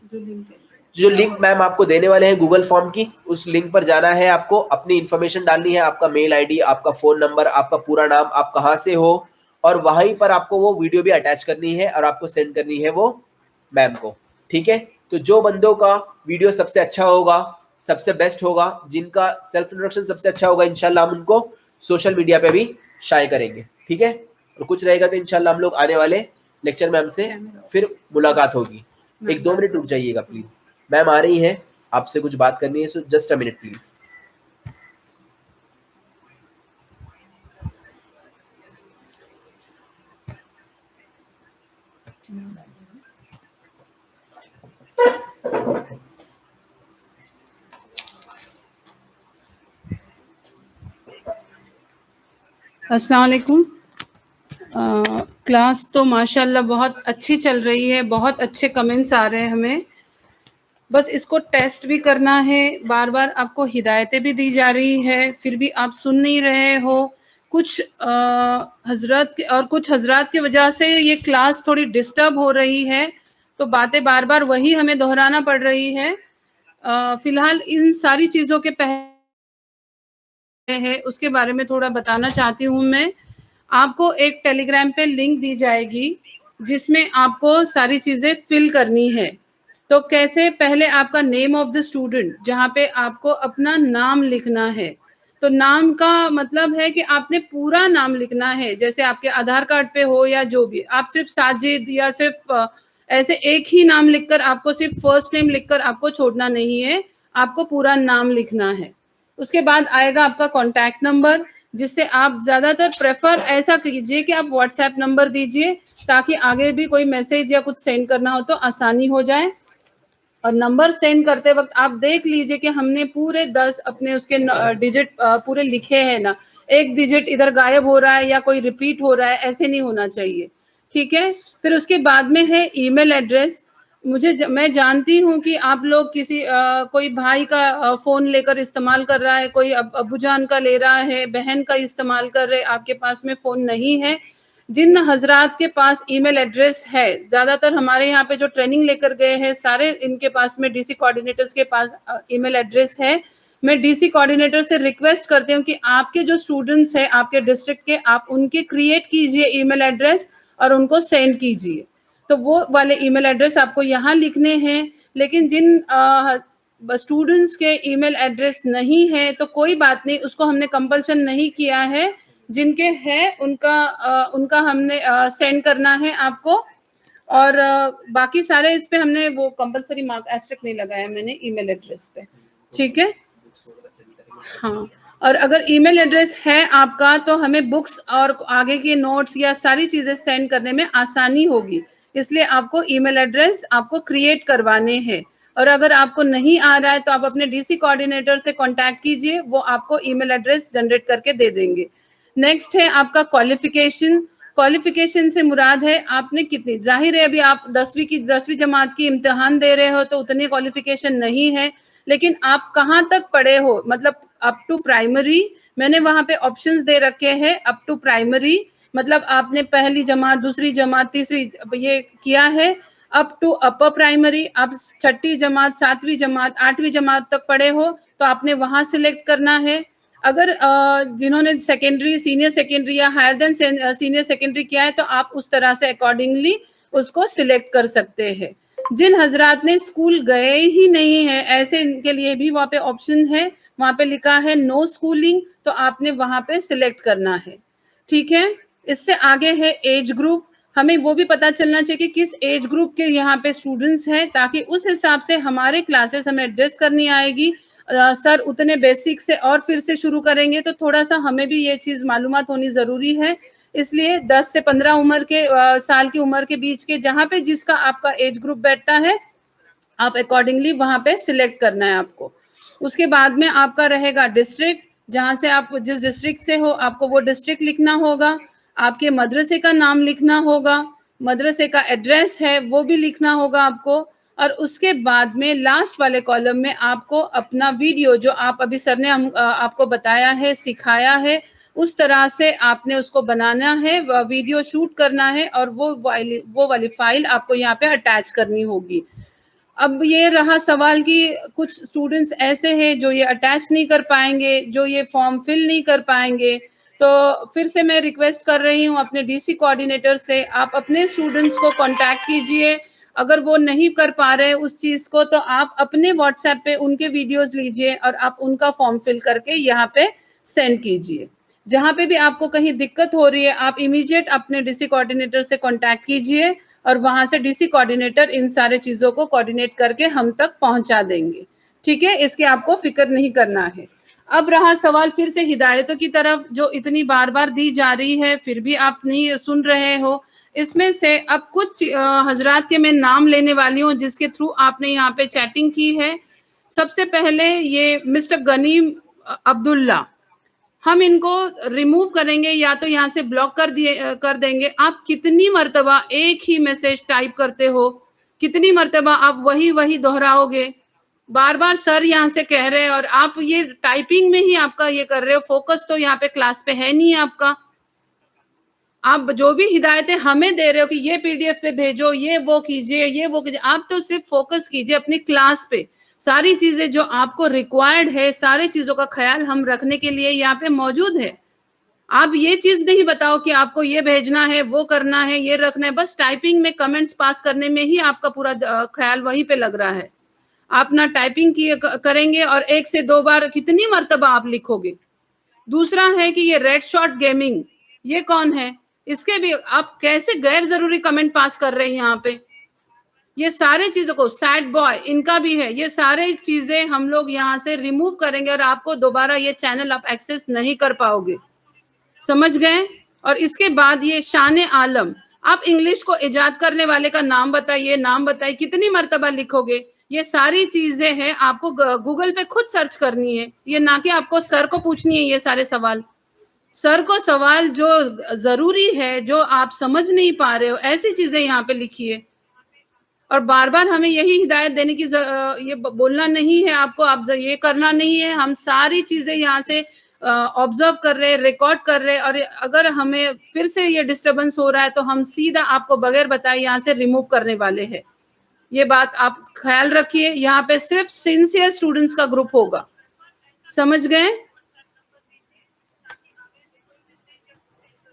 जो लिंक मैम आपको देने वाले हैं गूगल फॉर्म की, उस लिंक पर जाना है आपको, अपनी इंफॉर्मेशन डालनी है, आपका मेल आईडी, आपका फोन नंबर, आपका पूरा नाम, आप कहाँ से हो, और वहीं पर आपको वो वीडियो भी अटैच करनी है और आपको सेंड करनी है वो मैम को, ठीक है। तो जो बंदों का वीडियो सबसे अच्छा होगा, सबसे बेस्ट होगा, जिनका सेल्फ इंट्रोडक्शन सबसे अच्छा होगा, इंशाल्लाह हम उनको सोशल मीडिया पे भी शाये करेंगे, ठीक है। और कुछ रहेगा तो इंशाल्लाह हम लोग आने वाले लेक्चर में हमसे फिर मुलाकात होगी। 1-2 मिनट रुक जाइएगा प्लीज, मैम आ रही हैं, आपसे कुछ बात करनी है, so just a minute please. अस्सलाम वालेकुम। क्लास तो माशाल्लाह बहुत अच्छी चल रही है, बहुत अच्छे कमेंट्स आ रहे हैं हमें। बस इसको टेस्ट भी करना है, बार बार आपको हिदायतें भी दी जा रही है, फिर भी आप सुन नहीं रहे हो। कुछ हजरात की वजह से ये क्लास थोड़ी डिस्टर्ब हो रही है, तो बातें बार बार वही हमें दोहराना पड़ रही है। फिलहाल इन सारी चीज़ों के पहले है उसके बारे में थोड़ा बताना चाहती हूँ मैं। आपको एक टेलीग्राम पे लिंक दी जाएगी जिसमें आपको सारी चीज़ें फिल करनी है। तो कैसे, पहले आपका नेम ऑफ द स्टूडेंट, जहाँ पे आपको अपना नाम लिखना है। तो नाम का मतलब है कि आपने पूरा नाम लिखना है, जैसे आपके आधार कार्ड पे हो या जो भी। आप सिर्फ साजिद या सिर्फ ऐसे एक ही नाम लिखकर, आपको सिर्फ फर्स्ट नेम लिखकर आपको छोड़ना नहीं है, आपको पूरा नाम लिखना है। उसके बाद आएगा आपका कॉन्टैक्ट नंबर, जिससे आप ज़्यादातर प्रेफर ऐसा कीजिए कि आप व्हाट्सएप नंबर दीजिए, ताकि आगे भी कोई मैसेज या कुछ सेंड करना हो तो आसानी हो जाए। और नंबर सेंड करते वक्त आप देख लीजिए कि हमने पूरे 10 अपने उसके डिजिट पूरे लिखे हैं ना, एक डिजिट इधर गायब हो रहा है या कोई रिपीट हो रहा है, ऐसे नहीं होना चाहिए, ठीक है। फिर उसके बाद में है ईमेल एड्रेस। मैं जानती हूँ कि आप लोग किसी कोई भाई का फ़ोन लेकर इस्तेमाल कर रहा है, कोई अब्बूजान का ले रहा है, बहन का इस्तेमाल कर रहे, आपके पास में फ़ोन नहीं है। जिन हजरात के पास ईमेल एड्रेस है, ज़्यादातर हमारे यहाँ पे जो ट्रेनिंग लेकर गए हैं सारे, इनके पास में डीसी कोऑर्डिनेटर्स के पास ईमेल एड्रेस है। मैं डीसी कोऑर्डिनेटर से रिक्वेस्ट करती हूँ कि आपके जो स्टूडेंट्स हैं आपके डिस्ट्रिक्ट के, आप उनके क्रिएट कीजिए ईमेल एड्रेस और उनको सेंड कीजिए। तो वो वाले ईमेल एड्रेस आपको यहाँ लिखने हैं। लेकिन जिन स्टूडेंट्स के ईमेल एड्रेस नहीं है तो कोई बात नहीं, उसको हमने कंपल्सन नहीं किया है। जिनके हैं उनका हमने सेंड करना है आपको। और बाकी सारे इस पे हमने वो कंपल्सरी मार्क एस्टेरिस्क नहीं लगाया मैंने ईमेल एड्रेस पे, ठीक है। हाँ, और अगर ईमेल एड्रेस है आपका तो हमें बुक्स और आगे के नोट्स या सारी चीज़ें सेंड करने में आसानी होगी, इसलिए आपको ईमेल एड्रेस आपको क्रिएट करवाने हैं। और अगर आपको नहीं आ रहा है तो आप अपने डीसी कोऑर्डिनेटर से कांटेक्ट कीजिए, वो आपको ईमेल एड्रेस जनरेट करके दे देंगे। नेक्स्ट है आपका क्वालिफिकेशन। क्वालिफिकेशन से मुराद है आपने कितनी, जाहिर है अभी आप 10वीं जमात की इम्तिहान दे रहे हो तो उतनी क्वालिफिकेशन नहीं है, लेकिन आप कहाँ तक पढ़े हो, मतलब अप टू प्राइमरी। मैंने वहाँ पे ऑप्शंस दे रखे हैं, अप टू प्राइमरी मतलब आपने पहली जमात, दूसरी जमात, तीसरी ये किया है। अप टू अपर प्राइमरी, आप 6ठी जमात, 7वीं जमात, 8वीं जमात तक पढ़े हो तो आपने वहाँ सिलेक्ट करना है। अगर जिन्होंने सेकेंडरी, सीनियर सेकेंडरी या हायर देन सीनियर सेकेंडरी किया है तो आप उस तरह से अकॉर्डिंगली उसको सिलेक्ट कर सकते हैं। जिन हजरात ने स्कूल गए ही नहीं है, ऐसे इनके लिए भी वहाँ पे ऑप्शन है, वहाँ पे लिखा है नो स्कूलिंग, तो तो आपने वहां पे सिलेक्ट करना है, ठीक है। इससे आगे है एज ग्रुप, हमें वो भी पता चलना चाहिए कि किस एज ग्रुप के यहाँ पे स्टूडेंट्स हैं, ताकि उस हिसाब से हमारे क्लासेस हमें एड्रेस करनी आएगी। सर उतने बेसिक से और फिर से शुरू करेंगे, तो थोड़ा सा हमें भी ये चीज मालूमात होनी जरूरी है। इसलिए 10 से 15 उम्र के साल की उम्र के बीच के, जहाँ पे जिसका आपका एज ग्रुप बैठता है, आप अकॉर्डिंगली वहां पे सिलेक्ट करना है आपको। उसके बाद में आपका रहेगा डिस्ट्रिक्ट, जहां से आप जिस डिस्ट्रिक्ट से हो आपको वो डिस्ट्रिक्ट लिखना होगा। आपके मदरसे का नाम लिखना होगा, मदरसे का एड्रेस है वो भी लिखना होगा आपको। और उसके बाद में लास्ट वाले कॉलम में आपको अपना वीडियो, जो आप अभी सर ने आपको बताया है, सिखाया है, उस तरह से आपने उसको बनाना है, वीडियो शूट करना है, और वो वाली फाइल आपको यहाँ पे अटैच करनी होगी। अब ये रहा सवाल कि कुछ स्टूडेंट्स ऐसे हैं जो ये अटैच नहीं कर पाएंगे, जो ये फॉर्म फिल नहीं कर पाएंगे, तो फिर से मैं रिक्वेस्ट कर रही हूँ अपने डीसी कोऑर्डिनेटर से, आप अपने स्टूडेंट्स को कांटेक्ट कीजिए। अगर वो नहीं कर पा रहे उस चीज को, तो आप अपने व्हाट्सएप पे उनके वीडियोस लीजिए और आप उनका फॉर्म फिल करके यहाँ पे सेंड कीजिए। जहाँ पे भी आपको कहीं दिक्कत हो रही है, आप इमीडिएट अपने डीसी कोऑर्डिनेटर से कांटेक्ट कीजिए, और वहां से डीसी कोऑर्डिनेटर इन सारे चीजों को कोऑर्डिनेट करके हम तक पहुंचा देंगे, ठीक है। इसकी आपको फिक्र नहीं करना है। अब रहा सवाल फिर से हिदायतों की तरफ, जो इतनी बार बार दी जा रही है फिर भी आप नहीं सुन रहे हो। इसमें से अब कुछ हजरात के मैं नाम लेने वाली हूँ जिसके थ्रू आपने यहाँ पे चैटिंग की है। सबसे पहले ये मिस्टर गनीम अब्दुल्ला, हम इनको रिमूव करेंगे या तो यहाँ से ब्लॉक कर देंगे। आप कितनी मर्तबा एक ही मैसेज टाइप करते हो, कितनी मर्तबा आप वही दोहराओगे? बार बार सर यहाँ से कह रहे हैं और आप ये टाइपिंग में ही आपका ये कर रहे हो, फोकस तो यहाँ पे क्लास पे है नहीं आपका। आप जो भी हिदायतें हमें दे रहे हो कि ये पीडीएफ पे भेजो, ये वो कीजिए, आप तो सिर्फ फोकस कीजिए अपनी क्लास पे। सारी चीजें जो आपको रिक्वायर्ड है, सारी चीजों का ख्याल हम रखने के लिए यहाँ पे मौजूद है। आप ये चीज नहीं बताओ कि आपको ये भेजना है, वो करना है, ये रखना है। बस टाइपिंग में कमेंट्स पास करने में ही आपका पूरा ख्याल वहीं पे लग रहा है। आप ना टाइपिंग करेंगे और 1 से 2 बार कितनी मर्तबा आप लिखोगे। दूसरा है कि ये रेड शॉट गेमिंग, ये कौन है? इसके भी आप कैसे गैर जरूरी कमेंट पास कर रहे हैं यहाँ पे। ये सारे चीजों को, सैड बॉय इनका भी है, ये सारे चीजें हम लोग यहाँ से रिमूव करेंगे और आपको दोबारा ये चैनल आप एक्सेस नहीं कर पाओगे, समझ गए। और इसके बाद ये शान आलम, आप इंग्लिश को इजाद करने वाले का नाम बताइए, कितनी मर्तबा लिखोगे। ये सारी चीजें हैं, आपको गूगल पे खुद सर्च करनी है, ये ना कि आपको सर को पूछनी है ये सारे सवाल। सर को सवाल जो जरूरी है, जो आप समझ नहीं पा रहे हो, ऐसी चीजें यहाँ पे लिखिए। और बार बार हमें यही हिदायत देने की ये बोलना नहीं है आपको, आप ये करना नहीं है। हम सारी चीजें यहाँ से ऑब्जर्व कर रहे हैं, रिकॉर्ड कर रहे हैं, और अगर हमें फिर से ये डिस्टरबेंस हो रहा है तो हम सीधा आपको बगैर बताए यहाँ से रिमूव करने वाले हैं। ये बात आप ख्याल रखिए। यहाँ पे सिर्फ सिंसियर स्टूडेंट्स का ग्रुप होगा, समझ गए।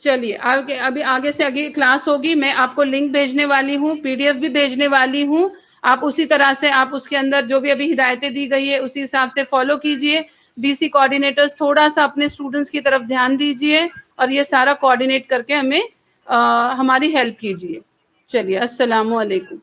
चलिए अभी आगे से आगे क्लास होगी, मैं आपको लिंक भेजने वाली हूँ, पीडीएफ भी भेजने वाली हूँ। आप उसी तरह से आप उसके अंदर जो भी अभी हिदायतें दी गई है उसी हिसाब से फॉलो कीजिए। डीसी कोऑर्डिनेटर्स थोड़ा सा अपने स्टूडेंट्स की तरफ ध्यान दीजिए और ये सारा कोऑर्डिनेट करके हमें हमारी हेल्प कीजिए। चलिए, अस्सलामु अलैकुम।